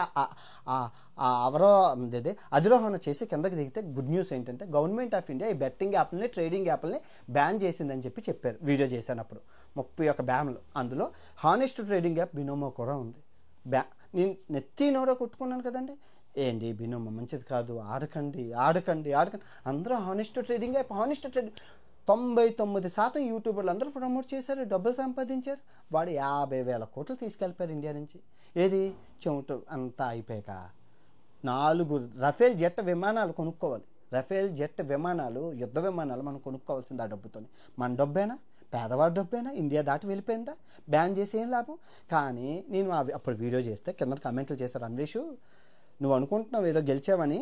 Speaker 1: అధిరోహణ చేసి కిందకి దిగితే గుడ్ న్యూస్ ఏంటంటే గవర్నమెంట్ ఆఫ్ ఇండియా ఈ బెట్టింగ్ యాప్లని, ట్రేడింగ్ యాప్లని బ్యాన్ చేసిందని చెప్పారు వీడియో చేశానప్పుడు. 31 బ్యాన్లు, అందులో హానెస్ట్ ట్రేడింగ్ యాప్ బినోమో కూడా ఉంది. నేను నెత్తినోడ కొట్టుకున్నాను కదండి, ఏంటి బినోమో మంచిది కాదు, ఆడకండి. అందరూ honest trading app, honest trading 99% యూట్యూబర్లు అందరూ ప్రమోట్ చేశారు, డబ్బులు సంపాదించారు. వాడు 50,000 కోట్లు తీసుకెళ్ళిపోయారు ఇండియా నుంచి. ఏది చెమట అంతా అయిపోయాక 4 రఫేల్ జెట్ విమానాలు కొనుక్కోవాలి. రఫేల్ జెట్ విమానాలు, యుద్ధ విమానాలు మనం కొనుక్కోవాల్సింది ఆ డబ్బుతోని. మన డబ్బేనా, పేదవాడి డబ్బేనా, ఇండియా దాటి వెళ్ళిపోయిందా? బ్యాన్ చేసి ఏం లాభం? కానీ నేను అప్పుడు వీడియో చేస్తే కింద కామెంట్లు చేశారు, అన్వేషు నువ్వు అనుకుంటున్నావు ఏదో గెలిచావని,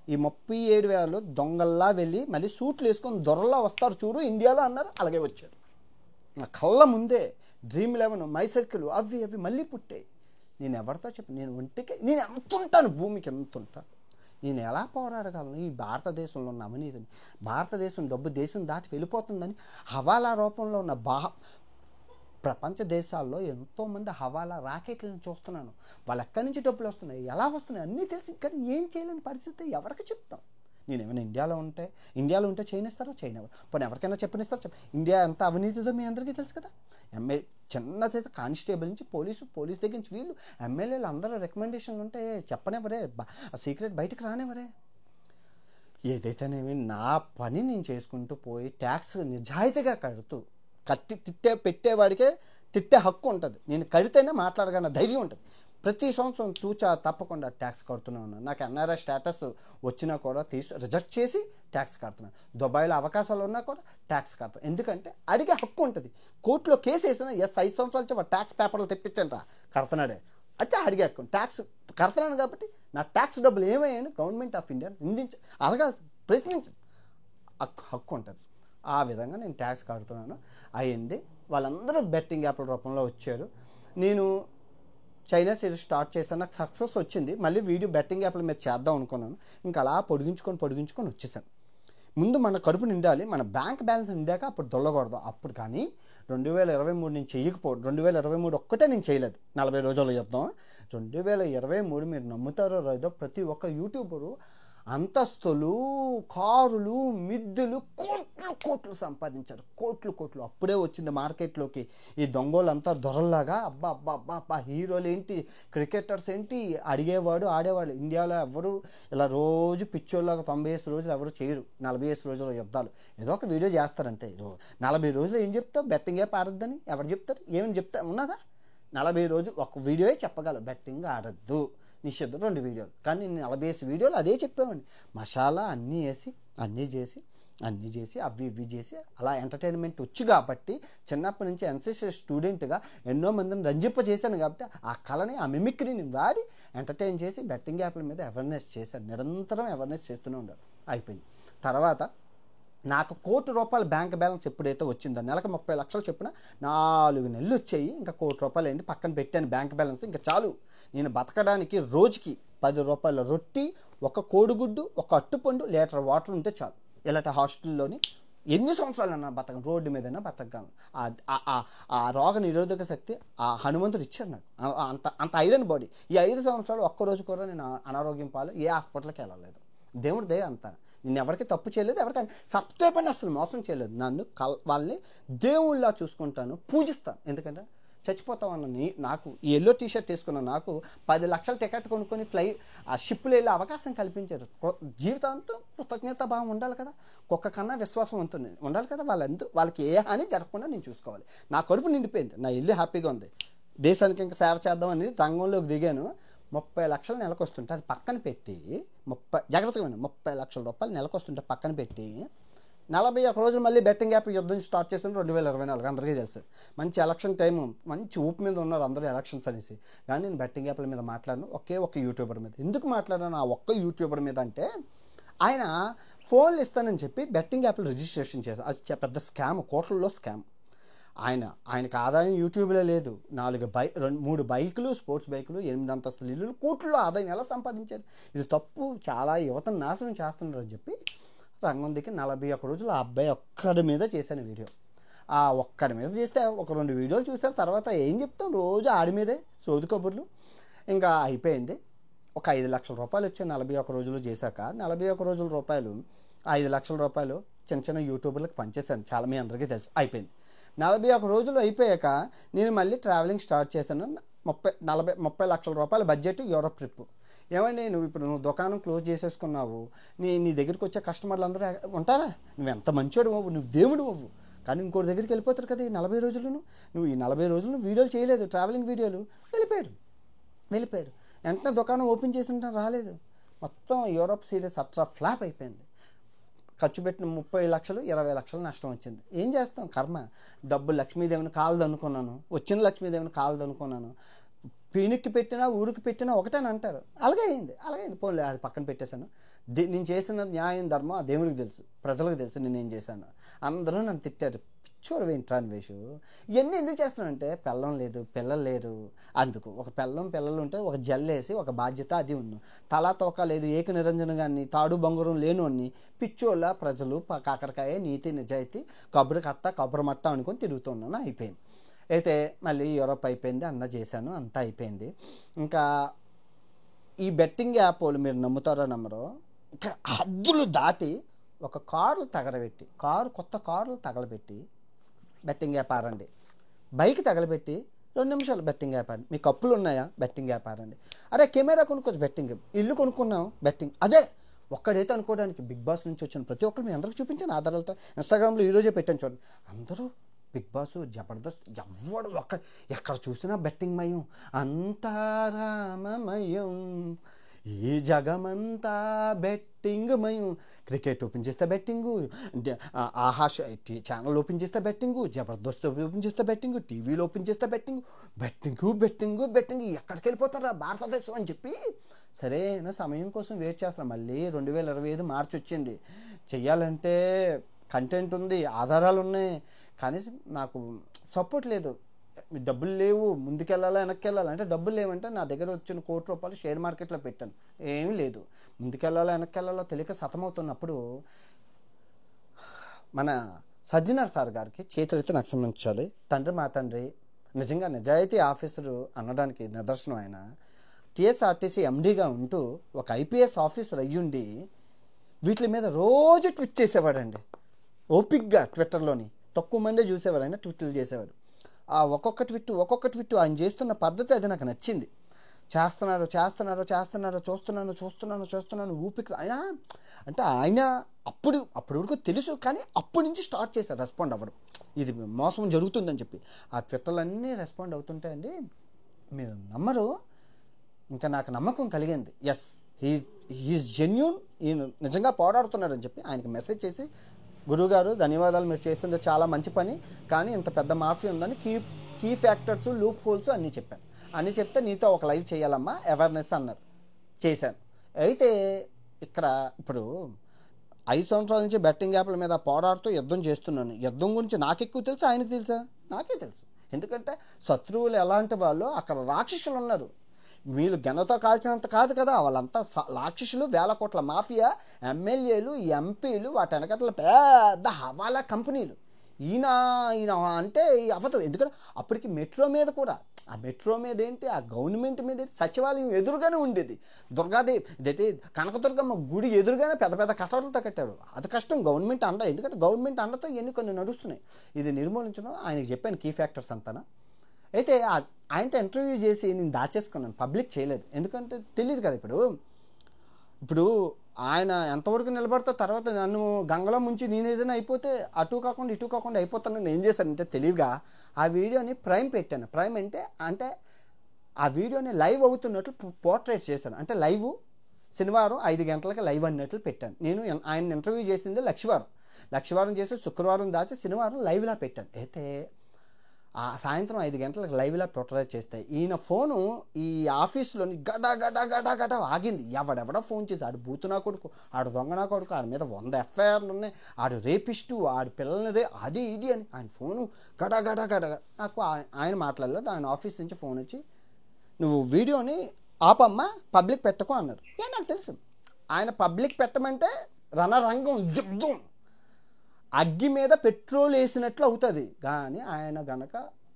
Speaker 1: ఈ 37,000 దొంగల్లా వెళ్ళి మళ్ళీ సూట్లు వేసుకొని దొరల్లా వస్తారు చూడు ఇండియాలో అన్నారు. అలాగే వచ్చారు నా కళ్ళ ముందే. Dream11, మై సర్కిల్ అవి మళ్ళీ పుట్టాయి. నేను ఎవరితో చెప్పి, నేను ఒంటికి నేను ఎంత ఉంటాను, భూమికి ఎంత ఉంటాను, నేను ఎలా పోరాడగలను ఈ భారతదేశంలో ఉన్న అవినీతిని? భారతదేశం డబ్బు దేశం దాటి వెళ్ళిపోతుందని హవాలా రూపంలో ఉన్న ప్రపంచ దేశాల్లో ఎంతోమంది హవాలా రాకెట్లను చూస్తున్నాను. వాళ్ళు ఎక్కడి నుంచి డబ్బులు వస్తున్నాయి, ఎలా వస్తున్నాయి అన్నీ తెలిసి, కానీ ఏం చేయలేని పరిస్థితి. ఎవరికి చెప్తాం? నేనేమైనా ఇండియాలో ఉంటే చేయనిస్తారో చేయనివ్వరు. పోనీ ఎవరికైనా చెప్పనిస్తారో ఇండియా ఎంత అవినీతిదో మీ అందరికీ తెలుసు కదా. చిన్న కానిస్టేబుల్ నుంచి పోలీస్ దగ్గర నుంచి వీళ్ళు ఎమ్మెల్యేలు అందరూ రికమెండేషన్లు ఉంటే చెప్పనివ్వరే, సీక్రెట్ బయటకు రానివ్వరే. ఏదైతేనేమి నా పని నేను చేసుకుంటూ పోయి ట్యాక్స్ నిజాయితీగా కడుతూ పెట్టేవాడికే తిట్టే హక్కు ఉంటుంది. నేను కడితేనే మాట్లాడగల ధైర్యం ఉంటుంది. ప్రతి సంవత్సరం తప్పకుండా ట్యాక్స్ కడుతూనే ఉన్నాను. నాకు ఎన్ఆర్ఐ స్టేటస్ వచ్చినా కూడా రిజెక్ట్ చేసి ట్యాక్స్ కడుతున్నాను. దుబాయ్లో అవకాశాలు ఉన్నా కూడా ట్యాక్స్ కడతాను. ఎందుకంటే అడిగే హక్కు ఉంటుంది. కోర్టులో కేసు వేసినా 5 సంవత్సరాల నుంచి ట్యాక్స్ పేపర్లు తెప్పించండి రా, కడుతున్నాడే అయితే అడిగే హక్కు. ట్యాక్స్ కడుతున్నాను కాబట్టి నా ట్యాక్స్ డబ్బులు ఏమయ్యాయని గవర్నమెంట్ ఆఫ్ ఇండియా అడగాల్సి, ప్రశ్నించి హక్కు ఉంటుంది. ఆ విధంగా నేను ట్యాక్స్ కడుతున్నాను. అయింది. వాళ్ళందరూ బెట్టింగ్ యాప్ల రూపంలో వచ్చారు. నేను చైనా సిరీస్ స్టార్ట్ చేశాను, నాకు సక్సెస్ వచ్చింది. మళ్ళీ వీడియో బెట్టింగ్ యాప్ల మీద చేద్దాం అనుకున్నాను. ఇంకా అలా పొడిగించుకొని వచ్చేసాను. ముందు మన కడుపు నిండాలి, మన బ్యాంక్ బ్యాలెన్స్ నిండాక అప్పుడు దొల్లకూడదు. అప్పుడు కానీ 2023 నేను చేయకపోవడం, 2023 ఒక్కటే నేను చేయలేదు, 40 రోజుల యుద్ధం. 2023 మీరు నమ్ముతారో లేదో ప్రతి ఒక్క యూట్యూబరు అంతస్తులు, కారులు, మిద్దెలు, కోట్లు సంపాదించారు. కోట్లు అప్పుడే వచ్చింది మార్కెట్లోకి ఈ దొంగోళ్ళంతా దొరల్లాగా. అబ్బా హీరోలు ఏంటి, క్రికెటర్స్ ఏంటి, అడిగేవాడు ఆడేవాడు. ఇండియాలో ఎవరు ఇలా రోజు పిచ్చోళ్ళగా 90 రోజులు ఎవరు చేయరు. 40 రోజుల యుద్ధాలు ఏదో ఒక వీడియో చేస్తారంతే. 40 రోజులు ఏం చెప్తావు, బెట్టింగే ఆడద్దని ఎవరు చెప్తారు? ఏమని చెప్తా ఉన్నదా? 40 రోజులు ఒక వీడియోయే చెప్పగలవు, బెట్టింగ్ ఆడద్దు, నిషేధం 2 వీడియోలు. కానీ నేను 40 వీడియోలు అదే చెప్పామండి. మసాలా అన్నీ వేసి అన్నీ చేసి అవి చేసి అలా ఎంటర్టైన్మెంట్ వచ్చు కాబట్టి చిన్నప్పటి నుంచి ఎన్సీసీ స్టూడెంట్గా ఎన్నో మందిని రంజింపజేశాను కాబట్టి ఆ కళని, ఆ మిమిక్రీని వాడి ఎంటర్టైన్ చేసి బెట్టింగ్ యాప్ల మీద అవేర్నెస్ చేశాను. నిరంతరం అవేర్నెస్ చేస్తూనే ఉండాలి. అయిపోయింది. తర్వాత నాకు ₹1,00,00,000 బ్యాంక్ బ్యాలెన్స్ ఎప్పుడైతే వచ్చిందో, నెలకు 30 లక్షలు చొప్పున 4 నెలలు వచ్చాయి. ఇంకా ₹1,00,00,000 ఏంటి పక్కన పెట్టాను బ్యాంక్ బ్యాలెన్స్. ఇంకా చాలు నేను బతకడానికి. రోజుకి ₹10 రొట్టి, 1 కోడిగుడ్డు, 1 అట్టుపండు, లీటర్ వాటర్ ఉంటే చాలు. ఇలాంటి హాస్టల్లోని ఎన్ని సంవత్సరాలన్నా బతకను, రోడ్డు మీదైనా బతకగలను. ఆ రోగ నిరోధక శక్తి ఆ హనుమంతుడు ఇచ్చాడు నాకు. అంత ఐరన్ బాడీ. ఈ 5 సంవత్సరాలు ఒక్కరోజు కూడా నేను అనారోగ్యం పాలు ఏ హాస్పిటల్కి వెళ్ళలేదు. దేవుడి దయ అంతా. నేను ఎవరికి తప్పు చేయలేదు, ఎవరికైనా సబ్స్క్రైబ్ అని అసలు మోసం చేయలేదు. నన్ను వాళ్ళని దేవుళ్ళ చూసుకుంటాను, పూజిస్తాను. ఎందుకంటే చచ్చిపోతామని నాకు ఈ ఎల్లో టీషర్ట్ వేసుకున్న నాకు 10 లక్షల టికెట్ కొనుక్కొని ఆ షిప్లో వెళ్ళే అవకాశం కల్పించారు. జీవితాంతం కృతజ్ఞత భావం ఉండాలి కదా, కుక్క కన్నా విశ్వాసవంతుని ఉండాలి కదా. వాళ్ళకి ఏ హాని జరగకుండా నేను చూసుకోవాలి. నా కడుపు నిండిపోయింది, నా ఇల్లు హ్యాపీగా ఉంది. దేశానికి ఇంకా సేవ చేద్దామని రంగంలోకి దిగాను. 30 లక్షలు నెలకు వస్తుంటే అది పక్కన పెట్టి జాగ్రత్తగా ₹30 లక్షల నెలకు వస్తుంటే పక్కన పెట్టి 41 రోజులు మళ్ళీ బెట్టింగ్ యాప్ యుద్ధం స్టార్ట్ చేసిన 2024. అందరికీ తెలుసు. మంచి ఎలక్షన్ టైము, మంచి ఊపు మీద ఉన్నారు అందరూ ఎలక్షన్స్ అనేసి. కానీ నేను బెట్టింగ్ యాప్ల మీద మాట్లాడను, ఒక్క యూట్యూబర్ మీద. ఎందుకు మాట్లాడాను ఆ ఒక్క యూట్యూబర్ మీద అంటే, ఆయన ఫోన్లు ఇస్తానని చెప్పి బెట్టింగ్ యాప్లు రిజిస్ట్రేషన్ చేశారు. అది పెద్ద స్కామ్, కోట్లలో స్కామ్. ఆయనకు ఆదాయం యూట్యూబ్లో లేదు. 3 బైకులు, స్పోర్ట్స్ బైకులు, 8 అంతస్తుల ఇల్లులు, కోట్లలో ఆదాయం ఎలా సంపాదించారు? ఇది తప్పు, చాలా యువతను నాశనం చేస్తున్నారు అని చెప్పి రంగం దిక్కి 41 రోజులు ఆ అబ్బాయి ఒక్కడి మీద చేశాను వీడియో. ఆ ఒక్కడి మీద చేస్తే ఒక 2 వీడియోలు చూసారు. తర్వాత ఏం చెప్తాం, రోజు ఆడి మీదే సోదు కబుర్లు. ఇంకా అయిపోయింది. ఒక 5 లక్షల రూపాయలు వచ్చాయి 41 రోజులు చేశాక. 41 రోజుల రూపాయలు, 5 లక్షల రూపాయలు చిన్న చిన్న యూట్యూబర్లకు పనిచేశాను. చాలా మీ అందరికీ తెలుసు. అయిపోయింది. 41 రోజులు అయిపోయాక నేను మళ్ళీ ట్రావెలింగ్ స్టార్ట్ చేశాను. 30 లక్షల రూపాయల బడ్జెట్ యూరోప్ ట్రిప్. ఏమండి, నువ్వు దుకాణం క్లోజ్ చేసేసుకున్నావు, నీ దగ్గరికి వచ్చే కస్టమర్లు అందరూ ఉంటారా? నువ్వు ఎంత మంచోడు అవ్వు, నువ్వు దేవుడు అవ్వు, కానీ ఇంకోటి దగ్గరికి వెళ్ళిపోతారు కదా ఈ 40 రోజులను. నువ్వు ఈ 40 రోజులు వీడియోలు చేయలేదు, ట్రావెలింగ్ వీడియోలు, వెళ్ళిపోయారు. వెంటనే దుకాణం ఓపెన్ చేసినట్టు రాలేదు. మొత్తం యూరోప్ సిరీస్ అట్లా ఫ్లాప్ అయిపోయింది. ఖర్చు పెట్టిన 30 లక్షలు 20 లక్షలు నష్టం వచ్చింది. ఏం చేస్తాం, కర్మ. డబ్బు లక్ష్మీదేవిని కాలదు అనుకున్నాను, వచ్చిన లక్ష్మీదేవిని కాలదు అనుకున్నాను. పీనుక్కి పెట్టినా ఊరికి పెట్టినా ఒకటని అంటారు. అలాగే అయింది. పోలే, అది పక్కన పెట్టేశాను. నేను చేసిన న్యాయం ధర్మం ఆ దేవుడికి తెలుసు, ప్రజలకు తెలుసు నేనేం చేశాను. అందరూ నన్ను తిట్టారు, పిచ్చోడు ఏంట్రా అన్వేషు, ఇవన్నీ ఎందుకు చేస్తున్నానంటే పెళ్ళం లేదు, పిల్లలు లేరు. అందుకు ఒక పిల్లలు ఉంటే ఒక జల్లేసి ఒక బాధ్యత అది ఉంది. తలా తోక లేదు, ఏక నిరంజన గాన్ని, తాడు బంగారం లేనోన్ని పిచ్చోళ్ళ ప్రజలు కాకరకాయ నీతి నిజాయితీ కొబ్బరి మట్ట అనుకొని తిరుగుతున్నాను. అయిపోయింది. అయితే మళ్ళీ యూరోప్ అయిపోయింది, అన్న చేశాను, అంతా అయిపోయింది. ఇంకా ఈ బెట్టింగ్ యాప్ వాళ్ళు మీరు నమ్ముతారో నమ్మరో, ఇంకా హద్దులు దాటి ఒక కొత్త కార్లు తగలబెట్టి బెట్టింగ్ యాప్ ఆడండి. బైక్ తగలబెట్టి 2 నిమిషాలు బెట్టింగ్ యాప్ ఆడండి. మీకు అప్పులు ఉన్నాయా? బెట్టింగ్ యాప్ ఆడండి. అరే కెమెరా కొనుక్కోవచ్చు, బెట్టింగ్. ఇల్లు కొనుక్కున్నాం, బెట్టింగ్. అదే ఒక్కడైతే అనుకోవడానికి బిగ్ బాస్ నుంచి వచ్చిన ప్రతి ఒక్కరు మీ అందరికి చూపించాను ఆధారాలతో. ఇన్స్టాగ్రామ్లో ఈరోజే పెట్టాను చూడండి. అందరూ బిగ్ బాస్, జబర్దస్త్, ఎవడు ఎక్కడ చూసినా బెట్టింగ్ మయం, అంతా రామమయం, ఈ జగమంతా బెట్టింగ్ మయం. క్రికెట్ ఓపెన్ చేస్తే బెట్టింగు, ఆహా ఛానల్ ఓపెన్ చేస్తే బెట్టింగు, జబర్దస్త్ ఓపెన్ చేస్తే బెట్టింగు, టీవీలో ఓపెన్ చేస్తే బెట్టింగు. ఎక్కడికి వెళ్ళిపోతారా భారతదేశం అని చెప్పి సరైన సమయం కోసం వెయిట్ చేస్తాను. మళ్ళీ 2025 మార్చి వచ్చింది. చెయ్యాలంటే కంటెంట్ ఉంది, ఆధారాలు ఉన్నాయి, కానీ నాకు సపోర్ట్ లేదు. డబ్బులు లేవు, ముందుకెళ్ళాలా వెనక్కి వెళ్ళాలి అంటే డబ్బులు లేవంటే నా దగ్గర వచ్చిన ₹1,00,00,000 షేర్ మార్కెట్లో పెట్టాను. ఏమీ లేదు. ముందుకెళ్ళాలా వెనక్కి వెళ్ళాలో తెలియక సతమవుతున్నప్పుడు మన సజ్జనార్ సార్ గారికి చేతులైతే నాకు సంబంధించాలి. మా తండ్రి నిజంగా నిజాయితీ ఆఫీసరు అనడానికి నిదర్శనం. ఆయన టీఎస్ఆర్టీసీ ఎండీగా ఉంటూ ఒక ఐపీఎస్ ఆఫీసర్ అయ్యుండి వీటి మీద రోజు ట్వీట్ చేసేవాడండి. ఓపిక్గా ట్విట్టర్లోని తక్కువ మందే చూసేవాడు, ఆయన ట్విట్లు చేసేవాడు. ఆ ఒక్కొక్క ట్విట్టు ఆయన చేస్తున్న పద్ధతి అది నాకు నచ్చింది. చూస్తున్నాను ఊపిక. ఆయన అప్పుడు వరకు తెలుసు, కానీ అప్పటి నుంచి స్టార్ట్ చేశారు రెస్పాండ్ అవ్వడం, ఇది మోసం జరుగుతుందని చెప్పి. ఆ ట్విట్టర్లన్నీ రెస్పాండ్ అవుతుంటాయండి, మీరు నమ్మరు. ఇంకా నాకు నమ్మకం కలిగింది, ఎస్ హీఈస్ జెన్యూన్, ఈయన నిజంగా పోరాడుతున్నారని చెప్పి ఆయనకి మెసేజ్ చేసి, గురువుగారు ధన్యవాదాలు, మీరు చేస్తుంది చాలా మంచి పని, కానీ ఇంత పెద్ద మాఫియా ఉందని కీ ఫ్యాక్టర్స్, లూప్ హోల్స్ అన్నీ చెప్పాను. అన్నీ చెప్తే నీతో ఒక లైవ్ చేయాలమ్మా, అవేర్నెస్ అన్నారు. చేశాను. అయితే ఇక్కడ ఇప్పుడు 5 సంవత్సరాల నుంచి బెట్టింగ్ యాప్ల మీద పోరాడుతూ యుద్ధం చేస్తున్నాను. యుద్ధం గురించి నాకు ఎక్కువ తెలుసా, ఆయనకు తెలుసా? నాకే తెలుసు. ఎందుకంటే శత్రువులు ఎలాంటి వాళ్ళు, అక్కడ రాక్షసులు ఉన్నారు. వీళ్ళు గెనతో కాల్చినంత కాదు కదా, వాళ్ళంతా రాక్షసులు, 1,000 కోట్ల మాఫియా, ఎమ్మెల్యేలు, ఎంపీలు, వాటి వెనకట్ల పెద్ద హవాలా కంపెనీలు. ఈయన అంటే అవ్వదు. ఎందుకంటే అప్పటికి మెట్రో మీద కూడా, ఆ మెట్రో మీద ఏంటి, ఆ గవర్నమెంట్ మీద ఏంటి, సచివాలయం ఎదురుగానే ఉండేది. దుర్గాదేవి ఇదైతే కనకదుర్గమ్మ గుడి ఎదురుగానే పెద్ద పెద్ద కట్టడాలతో కట్టారు. అది కష్టం, గవర్నమెంట్ అండ. ఎందుకంటే గవర్నమెంట్ అండతో ఇవన్నీ కొన్ని నడుస్తున్నాయి. ఇది నిర్మూలించడం ఆయనకి చెప్పాను, కీ ఫ్యాక్టర్స్ అంతా. అయితే ఆయనతో ఇంటర్వ్యూ చేసి నేను దాచేసుకున్నాను, పబ్లిక్ చేయలేదు. ఎందుకంటే తెలియదు కదా. ఇప్పుడు ఆయన ఎంతవరకు నిలబడతా, తర్వాత నన్ను గంగలో ముంచి నేను ఏదైనా అయిపోతే అటు కాకుండా అయిపోతానని ఏం చేశానంటే తెలివిగా ఆ వీడియోని ప్రైమ్ పెట్టాను. ప్రైమ్ అంటే ఆ వీడియోని లైవ్ అవుతున్నట్లు పోర్ట్రేట్ చేశాను. అంటే లైవ్ శనివారం 5 గంటలకి లైవ్ అన్నట్లు పెట్టాను. నేను ఆయన ఇంటర్వ్యూ చేసింది లక్షవారం చేసి శుక్రవారం దాచి శనివారం లైవ్లా పెట్టాను. అయితే ఆ సాయంత్రం 5 గంటలకు లైవ్లో ప్రొటరైజ్ చేస్తాయి. ఈయన ఫోను ఈ ఆఫీస్లోని గడ గడ గడ గడ ఆగింది. ఎవడెవడో ఫోన్ చేసి ఆడు బూతునా కొడుకు, ఆడు దొంగనా కొడుకు, ఆడి మీద 100 ఎఫ్ఐఆర్లు ఉన్నాయి, ఆడు రేపిస్టు, ఆడి పిల్లల్ని అది ఇది అని ఆయన ఫోను గడ గడ గడ. నాకు ఆయన మాట్లాడలేదు. ఆయన ఆఫీస్ నుంచి ఫోన్ వచ్చి నువ్వు వీడియోని ఆపమ్మా, పబ్లిక్ పెట్టకు అన్నారు. నాకు తెలుసు ఆయన పబ్లిక్ పెట్టమంటే రణరంగం, యుద్ధం, అగ్గి మీద పెట్రోల్ వేసినట్లు అవుతుంది. కానీ ఆయన గనక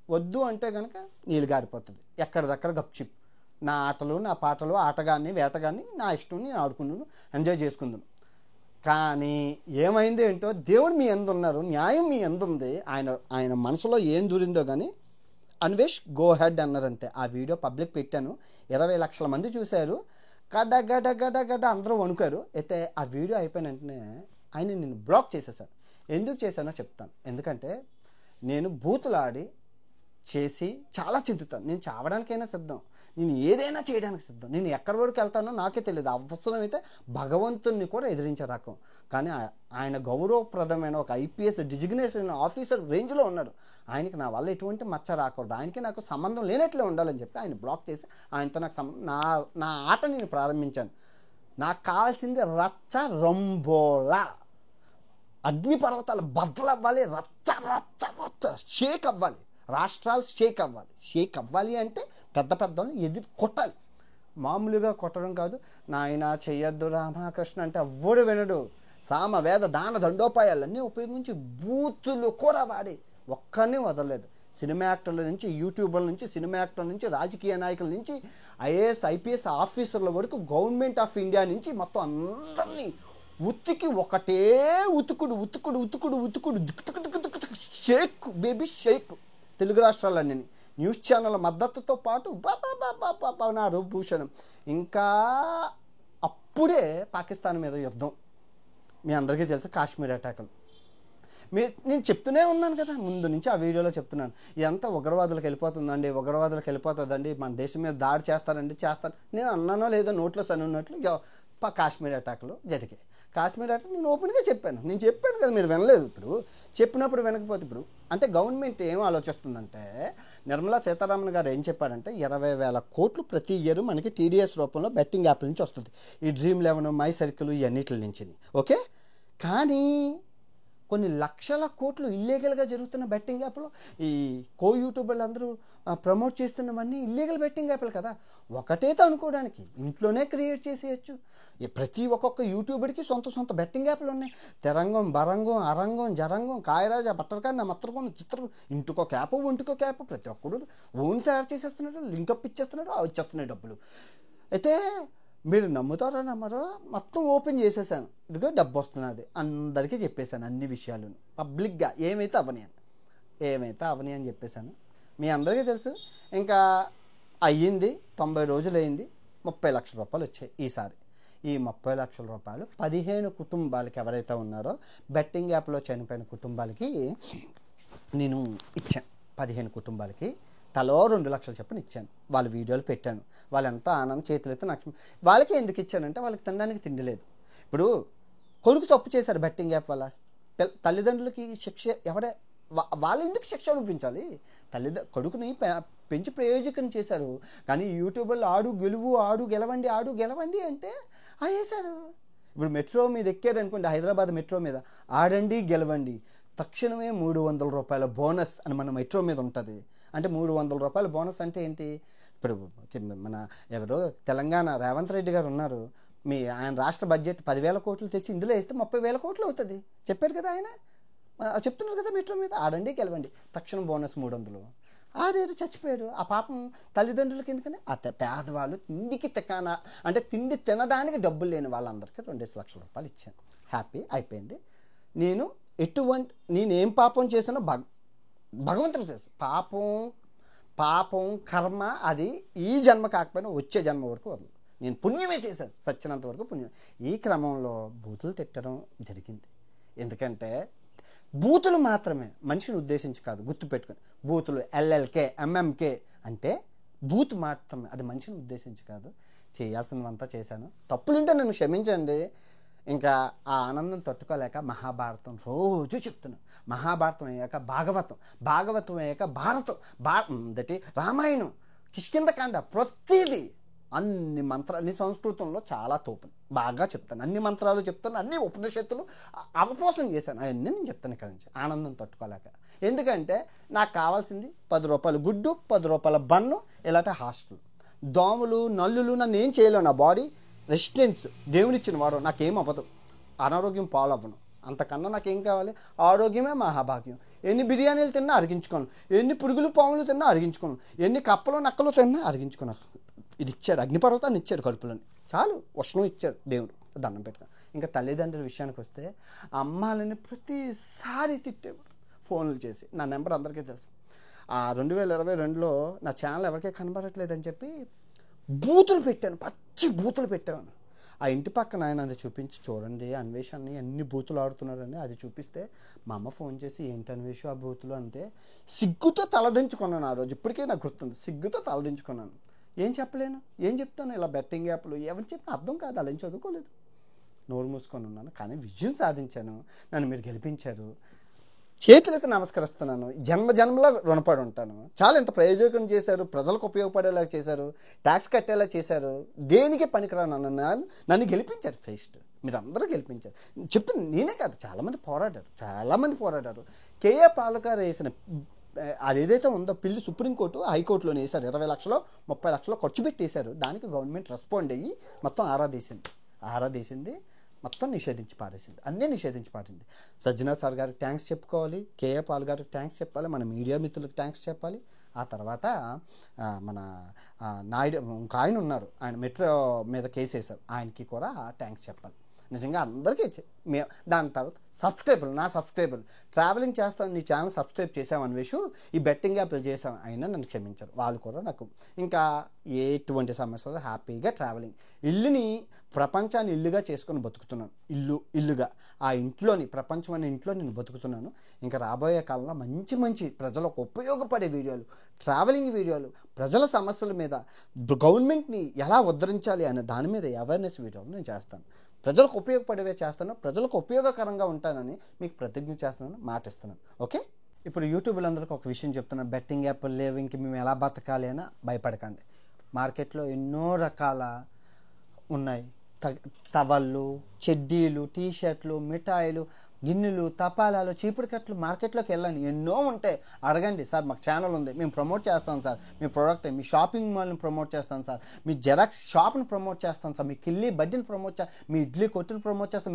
Speaker 1: వద్దు అంటే కనుక నీళ్ళు గారిపోతుంది. ఎక్కడిదక్కడ గప్చిప్. నా ఆటలు, నా పాటలు, ఆటగాన్ని, వేటగాన్ని, నా ఇష్టం నేను ఆడుకున్నాను, ఎంజాయ్ చేసుకుందాను. కానీ ఏమైంది ఏంటో, దేవుడు మీ ఎందు ఉన్నారు, న్యాయం మీ ఎందు ఉంది. ఆయన మనసులో ఏం దూరిందో కానీ అన్వేష్ గో హెడ్ అన్నారు అంతే. ఆ వీడియో పబ్లిక్ పెట్టాను, 20 లక్షల మంది చూశారు. గడ్డ గడ్డ గడ్డ గడ్డ అందరూ వణుకారు. అయితే ఆ వీడియో అయిపోయిన వెంటనే ఆయన నేను బ్లాక్ చేసేసాను. ఎందుకు చేశానో చెప్తాను. ఎందుకంటే నేను బూతులాడి చేసి చాలా చిందుతాను. నేను చావడానికైనా సిద్ధం, నేను ఏదైనా చేయడానికి సిద్ధం. నేను ఎక్కడి వరకు వెళ్తానో నాకే తెలియదు. అవసరమైతే భగవంతుని కూడా ఎదిరించే రకం. కానీ ఆయన గౌరవప్రదమైన ఒక ఐపీఎస్ డిజిగ్నేషన్ ఆఫీసర్ రేంజ్లో ఉన్నాడు. ఆయనకి నా వల్ల ఎటువంటి మచ్చ రాకూడదు, ఆయనకి నాకు సంబంధం లేనట్లే ఉండాలని చెప్పి ఆయన బ్లాక్ చేసి ఆయనతో నాకు నా ఆట నేను ప్రారంభించాను. నాకు కావాల్సింది రచ్చ రంబోలా, అగ్నిపర్వతాలు బద్దలవ్వాలి, రచ్చ రచ్చ రచ్చ షేక్ అవ్వాలి, రాష్ట్రాలు షేక్ అవ్వాలి. షేక్ అవ్వాలి అంటే పెద్ద పెద్దలను ఎదురు కొట్టాలి. మామూలుగా కొట్టడం కాదు. నాయన చెయ్యొద్దు రామకృష్ణ అంటే ఎవ్వడు వినడు. సామ వేద దాన దండోపాయాలన్నీ ఉపయోగించి బూతులు కూడా వాడి ఒక్కరిని వదలలేదు. సినిమా యాక్టర్ల నుంచి, యూట్యూబర్ల నుంచి, సినిమా యాక్టర్ల నుంచి, రాజకీయ నాయకుల నుంచి, ఐఏఎస్ ఐపీఎస్ ఆఫీసర్ల వరకు, గవర్నమెంట్ ఆఫ్ ఇండియా నుంచి మొత్తం అందరినీ ఉతికి ఒకటే ఉతుకుడు ఉతుకుడు ఉతుకుడు ఉతుకుడు షేక్ బేబీ షేక్. తెలుగు రాష్ట్రాలన్నీ న్యూస్ ఛానల్ మద్దతుతో పాటు బాబా భూషణం. ఇంకా అప్పుడే పాకిస్తాన్ మీద యుద్ధం, మీ అందరికీ తెలుసు, కాశ్మీర్ అటాకులు. నేను చెప్తూనే ఉన్నాను కదా, ముందు నుంచి ఆ వీడియోలో చెప్తున్నాను. ఇదంతా ఉగ్రవాదులకు వెళ్ళిపోతుందండి, ఉగ్రవాదులకు వెళ్ళిపోతుందండి, మన దేశం మీద దాడి చేస్తారండి, చేస్తారు. నేను అన్నానో లేదో నోట్లో సని ఉన్నట్లు కాశ్మీర్ అటాకులు జరిగాయి. కాశ్మీర్ అటాక్ నేను ఓపెన్గా చెప్పాను. నేను చెప్పాను కదా, మీరు వినలేదు. ఇప్పుడు చెప్పినప్పుడు వినకపోతే ఇప్పుడు అంటే గవర్నమెంట్ ఏం ఆలోచిస్తుందంటే, నిర్మలా సీతారామన్ గారు ఏం చెప్పారంటే 20,000 కోట్లు ప్రతి ఇయర్ మనకి టీడీఎస్ రూపంలో బెట్టింగ్ యాప్ల నుంచి వస్తుంది. ఈ Dream11, మై సర్కిల్, ఇవన్నిటి నుంచి. ఓకే, కానీ కొన్ని లక్షల కోట్లు ఇల్లీగల్గా జరుగుతున్న బెట్టింగ్ యాప్లో ఈ యూట్యూబర్లు అందరూ ప్రమోట్ చేస్తున్నవన్నీ ఇల్లీగల్ బెట్టింగ్ యాప్లు కదా. ఒకటేతో అనుకోవడానికి ఇంట్లోనే క్రియేట్ చేసేయచ్చు. ప్రతి ఒక్కొక్క యూట్యూబర్కి సొంత బెట్టింగ్ యాప్లు ఉన్నాయి. తెరంగం, బరంగం, అరంగం, జరంగం, కాయరాజా, బట్టరకాయ, మత్తరకం, చిత్రం, ఇంటికో క్యాప్, ఒంటికో క్యాప్, ప్రతి ఒక్కడు ఓన్ తయారు చేసేస్తున్నాడు, లింకప్ ఇచ్చేస్తున్నాడు, వచ్చేస్తున్నాయి డబ్బులు. అయితే మీరు నమ్ముతారో నమ్మరో మొత్తం ఓపెన్ చేసేసాను. ఇదిగో డబ్బు వస్తున్నది అందరికీ చెప్పేశాను, అన్ని విషయాలు పబ్లిక్గా ఏమైతే అవని అని చెప్పేశాను. మీ అందరికీ తెలుసు. ఇంకా అయ్యింది 90 రోజులు అయింది. 30 లక్షల రూపాయలు వచ్చాయి ఈసారి. ఈ 30 లక్షల రూపాయలు 15 కుటుంబాలకి ఎవరైతే ఉన్నారో బెట్టింగ్ యాప్లో చనిపోయిన కుటుంబాలకి నేను ఇచ్చాను. 15 కుటుంబాలకి తలో 2 లక్షలు చెప్పని ఇచ్చాను. వాళ్ళ వీడియోలు పెట్టాను. వాళ్ళు ఎంత ఆనందం చేతులైతే నాకు. వాళ్ళకి ఎందుకు ఇచ్చానంటే వాళ్ళకి తినడానికి తిండి లేదు. ఇప్పుడు కొడుకు తప్పు చేశారు బెట్టింగ్ యాప్ వల్ల, తల్లిదండ్రులకి శిక్ష వాళ్ళు ఎందుకు శిక్ష అనిపించాలి? కొడుకుని పెంచి ప్రయోజకం చేశారు. కానీ యూట్యూబర్లు ఆడు గెలవండి అంటే వేశారు. ఇప్పుడు మెట్రో మీద ఎక్కారనుకోండి, హైదరాబాద్ మెట్రో మీద ఆడండి గెలవండి, తక్షణమే 300 రూపాయల బోనస్ అని మన మెట్రో మీద ఉంటుంది. అంటే 300 రూపాయల బోనస్ అంటే ఏంటి? ఇప్పుడు మన ఎవరో తెలంగాణ రేవంత్ రెడ్డి గారు ఉన్నారు, ఆయన రాష్ట్ర బడ్జెట్ 10,000 కోట్లు తెచ్చి ఇందులో వేస్తే 30,000 కోట్లు అవుతుంది. చెప్పారు కదా ఆయన, చెప్తున్నారు కదా మెట్రో మీద ఆడండి గెలవండి, తక్షణం బోనస్ 300. ఆడారు, చచ్చిపోయారు. ఆ పాపం తల్లిదండ్రులకి ఎందుకని పేదవాళ్ళు తిండికి అంటే తిండి తినడానికి డబ్బులు లేని వాళ్ళందరికీ 2 లక్షల రూపాయలు ఇచ్చాను. హ్యాపీ అయిపోయింది. నేనేం పాపం చేసినా భగవంతుడు తెలుసు. పాపం కర్మ అది ఈ జన్మ కాకపోయినా వచ్చే జన్మ వరకు వదలు. నేను పుణ్యమే చేశాను, సచ్చినంత వరకు పుణ్యం. ఈ క్రమంలో బూతులు తిట్టడం జరిగింది. ఎందుకంటే బూతులు మాత్రమే మనిషిని ఉద్దేశించి కాదు, గుర్తుపెట్టుకొని. బూతులు LLK MMK అంటే బూత్ మాత్రమే, అది మనిషిని ఉద్దేశించి కాదు. చేయాల్సినవంతా చేశాను. తప్పులుంటే నన్ను క్షమించండి. ఇంకా ఆ ఆనందం తట్టుకోలేక మహాభారతం రోజు చెప్తున్నాను. మహాభారతం అయ్యాక భాగవతం అయ్యాక దటి రామాయణం, కిష్కింధకాండ, ప్రతిదీ అన్ని మంత్రాలు సంస్కృతంలో చాలా తోపు బాగా చెప్తాను. అన్ని మంత్రాలు చెప్తాను, అన్ని ఉపనిషత్తులు అవపోసం చేశాను. అవన్నీ నేను చెప్తాను ఇక్కడ నుంచి ఆనందం తట్టుకోలేక. ఎందుకంటే నాకు కావాల్సింది 10 రూపాయలు గుడ్డు, 10 రూపాయల బన్ను, ఇలాంటి హాస్టల్. దోమలు నల్లులు నన్ను ఏం చేయలేవు. నా బాడీ రెసిస్టెన్స్ దేవునిచ్చిన వాడు, నాకేం అవ్వదు, అనారోగ్యం పాలవ్వను. అంతకన్నా నాకేం కావాలి? ఆరోగ్యమే మహాభాగ్యం. ఎన్ని బిర్యానీలు తిన్నా అరిగించుకోను, ఎన్ని పురుగులు పాములు తిన్నా అరిగించుకోను, ఎన్ని కప్పలు నక్కలు తిన్నా అరిగించుకోను. ఇది ఇచ్చాడు, అగ్నిపర్వతాన్ని ఇచ్చాడు కడుపులని, చాలు ఉష్ణం ఇచ్చాడు దేవుడు, దండం పెట్టుకో. ఇంకా తల్లిదండ్రుల విషయానికి వస్తే అమ్మాలని ప్రతిసారి తిట్టేవాడు ఫోన్లు చేసి. నా నెంబర్ అందరికీ తెలుసు. 2022లో నా ఛానల్ ఎవరికీ కనబడట్లేదని చెప్పి బూతులు పెట్టాను, పచ్చి బూతులు పెట్టాను. ఆ ఇంటి పక్కన ఆయన అది చూపించి, చూడండి అన్వేషణని ఎన్ని బూతులు ఆడుతున్నారని అది చూపిస్తే మా అమ్మ ఫోన్ చేసి, ఏంటి అన్వేష ఆ బూతులు అంటే సిగ్గుతో తలదించుకున్నాను. ఆ రోజు ఇప్పటికే నాకు గుర్తుంది, సిగ్గుతో తలదించుకున్నాను. ఏం చెప్పలేను, ఏం చెప్తాను? ఇలా బెట్టింగ్ యాప్లు ఎవరు చెప్పిన అర్థం కాదు, అలా ఏం చదువుకోలేదు, నోరు మూసుకొని ఉన్నాను. కానీ విజయం సాధించాను, నన్ను మీరు గెలిపించారు, చేతులకు నమస్కరిస్తున్నాను, జన్మలో రుణపడి ఉంటాను. చాలా ఎంత ప్రయోజకం చేశారు, ప్రజలకు ఉపయోగపడేలా చేశారు, ట్యాక్స్ కట్టేలా చేశారు, దేనికి పనికిరాను నన్ను గెలిపించారు. ఫస్ట్ మీరు అందరూ గెలిపించారు. చెప్తున్నా, నేనే కాదు, చాలామంది పోరాడారు. కేఏ పాలకారు వేసిన అదేదైతే ఉందో పిల్లి సుప్రీంకోర్టు హైకోర్టులోనే వేశారు. 20 లక్షలు 30 లక్షలు ఖర్చు పెట్టేశారు. దానికి గవర్నమెంట్ రెస్పాండ్ అయ్యి మొత్తం ఆరాధీసింది, మొత్తం నిషేధించి పారేసింది, అన్నీ నిషేధించి పారింది. సజ్జనార్ సార్ గారికి థ్యాంక్స్ చెప్పుకోవాలి, కేఏ పాల్ గారికి థ్యాంక్స్ చెప్పాలి, మన మీడియా మిత్రులకు థ్యాంక్స్ చెప్పాలి. ఆ తర్వాత మన నాయుడు ఇంకా ఆయన ఉన్నారు, ఆయన మెట్రో మీద కేసు వేశారు, ఆయనకి కూడా థ్యాంక్స్ చెప్పాలి. నిజంగా అందరికీ దాని తర్వాత నా సబ్స్క్రైబర్లు ట్రావెలింగ్ చేస్తాను, నీ ఛానల్ సబ్స్క్రైబ్ చేసాం అన్వేషు, ఈ బెట్టింగ్ యాప్లు చేసాం, అయినా నన్ను క్షమించారు. వాళ్ళు కూడా నాకు ఇంకా ఎటువంటి సమస్యలు హ్యాపీగా ట్రావెలింగ్, ఇల్లుని ప్రపంచాన్ని ఇల్లుగా చేసుకొని బతుకుతున్నాను. ఇల్లుగా ఆ ఇంట్లోని ప్రపంచం అనే ఇంట్లో నేను బతుకుతున్నాను. ఇంకా రాబోయే కాలంలో మంచి ప్రజలకు ఉపయోగపడే వీడియోలు, ట్రావెలింగ్ వీడియోలు, ప్రజల సమస్యల మీద, గవర్నమెంట్ని ఎలా ఉద్ధరించాలి అనే దాని మీద అవేర్నెస్ వీడియోలు నేను చేస్తాను. ప్రజలకు ఉపయోగపడేవే చేస్తాను, ప్రజలకు ఉపయోగకరంగా ఉంటానని మీకు ప్రతిజ్ఞ చేస్తున్నాను, మాటిస్తున్నాను. ఓకే, ఇప్పుడు యూట్యూబ్లో అందరికీ ఒక విషయం చెప్తున్నాను, బెట్టింగ్ యాప్లు లేవు, ఇంక మేము ఎలా బతకాలి అని భయపడకండి. మార్కెట్లో ఎన్నో రకాల ఉన్నాయి, టవళ్ళు, చెడ్డీలు, టీషర్ట్లు, మిఠాయిలు, గిన్నెలు, తపాలాలు, చీపురు కట్టలు. మార్కెట్లోకి వెళ్ళండి, ఎన్నో ఉంటాయి. అడగండి, సార్ మాకు ఛానల్ ఉంది, మేము ప్రమోట్ చేస్తాం సార్, మీ ప్రోడక్ట్, మీ షాపింగ్ మాల్ని ప్రమోట్ చేస్తాం సార్, మీ జెరాక్స్ షాప్ని ప్రమోట్ చేస్తాం సార్, మీ కిల్లీ బడ్డీని ప్రమోట్ మీ ఇడ్లీ కొట్టుని ప్రమోట్ చేస్తాం,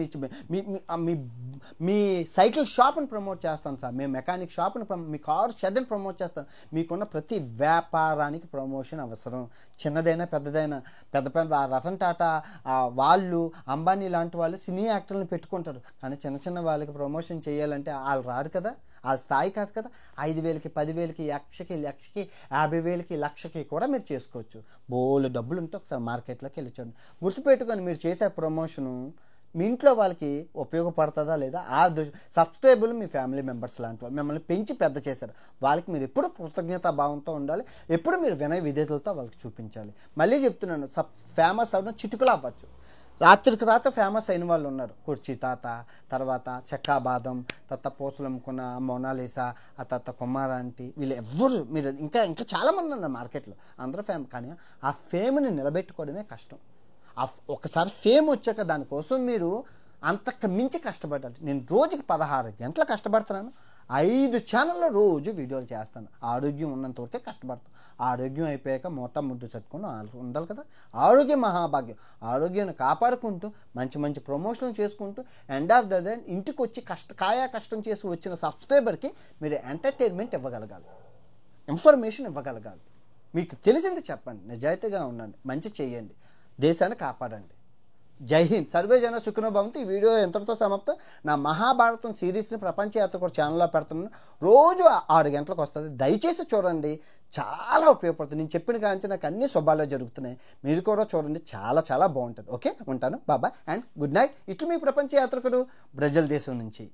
Speaker 1: మీ సైకిల్ షాప్ని ప్రమోట్ చేస్తాం సార్, మేము మెకానిక్ షాప్ని, మీ కార్ షెడ్ని ప్రమోట్ చేస్తాం. మీకున్న ప్రతి వ్యాపారానికి ప్రమోషన్ అవసరం, చిన్నదైనా పెద్దదైనా. పెద్ద రతన్ టాటా వాళ్ళు, అంబానీ లాంటి వాళ్ళు సినీ యాక్టర్లను పెట్టుకుంటారు, కానీ చిన్న వాళ్ళకి ప్రమోషన్ చేయాలంటే వాళ్ళు రాడు కదా, వాళ్ళ స్థాయి కాదు కదా. 5,000కి 10,000కి 1,00,000కి 50,000కి 1,00,000కి కూడా మీరు చేసుకోవచ్చు. బోళ్ళు డబ్బులు ఉంటే ఒకసారి మార్కెట్లోకి వెళ్ళి చూడండి. గుర్తుపెట్టుకొని మీరు చేసే ప్రమోషను మీ ఇంట్లో వాళ్ళకి ఉపయోగపడుతుందా లేదా. ఆ సబ్స్క్రైబర్లు మీ ఫ్యామిలీ మెంబర్స్ లాంటి వాళ్ళు, మిమ్మల్ని పెంచి పెద్ద చేశారు, వాళ్ళకి మీరు ఎప్పుడు కృతజ్ఞతా భావంతో ఉండాలి, ఎప్పుడు మీరు వినయ విధేయతలతో వాళ్ళకి చూపించాలి. మళ్ళీ చెప్తున్నాను, ఫేమస్ అవ్వడం చిటుకులు అవ్వచ్చు. రాత్రికి రాత్రి ఫేమస్ అయిన వాళ్ళు ఉన్నారు, కుర్చీ తాత, తర్వాత చెక్కా బాదం, తర్వాత పూసలు అమ్ముకున్న మోనాలిసా, ఆ తర్వాత కుమారాంటి, వీళ్ళు ఎవ్వరు, మీరు ఇంకా చాలామంది ఉన్నారు మార్కెట్లో, అందరూ కానీ ఆ ఫేమ్ని నిలబెట్టుకోవడమే కష్టం. ఒకసారి ఫేమ్ వచ్చాక దానికోసం మీరు అంతకు మించి కష్టపడాలి. నేను రోజుకి 16 గంటలు కష్టపడుతున్నాను, 5 ఛానల్లో రోజు వీడియోలు చేస్తాను. ఆరోగ్యం ఉన్నంత వరకే కష్టపడతాను, ఆరోగ్యం అయిపోయాక ముద్దు చట్టుకొని ఉండాలి కదా. ఆరోగ్యం మహాభాగ్యం, ఆరోగ్యాన్ని కాపాడుకుంటూ మంచి ప్రమోషన్లు చేసుకుంటూ ఎండ్ ఆఫ్ ద డే ఇంటికి వచ్చి కష్టం చేసి వచ్చిన సబ్స్క్రైబర్కి మీరు ఎంటర్టైన్మెంట్ ఇవ్వగలగాలి, ఇన్ఫర్మేషన్ ఇవ్వగలగాలి. మీకు తెలిసింది చెప్పండి, నిజాయితీగా ఉండండి, మంచి చేయండి, దేశాన్ని కాపాడండి. జై హింద్, సర్వే జన సుఖినో భవంతు. ఈ వీడియో ఎంతటితో సమాప్తం. నా మహాభారతం సిరీస్ని ప్రపంచ యాత్ర కూడా ఛానల్లో పెడుతున్నాను, రోజు 6 గంటలకు వస్తుంది, దయచేసి చూడండి, చాలా ఉపయోగపడుతుంది. నేను చెప్పిన కాంచి నాకు అన్ని శుభాలే జరుగుతున్నాయి, మీరు కూడా చూడండి, చాలా బాగుంటుంది. ఓకే, ఉంటాను, బాబాయ్ అండ్ గుడ్ నైట్. ఇట్లు మీ ప్రపంచ యాత్రికుడు బ్రెజిల్ దేశం నుంచి.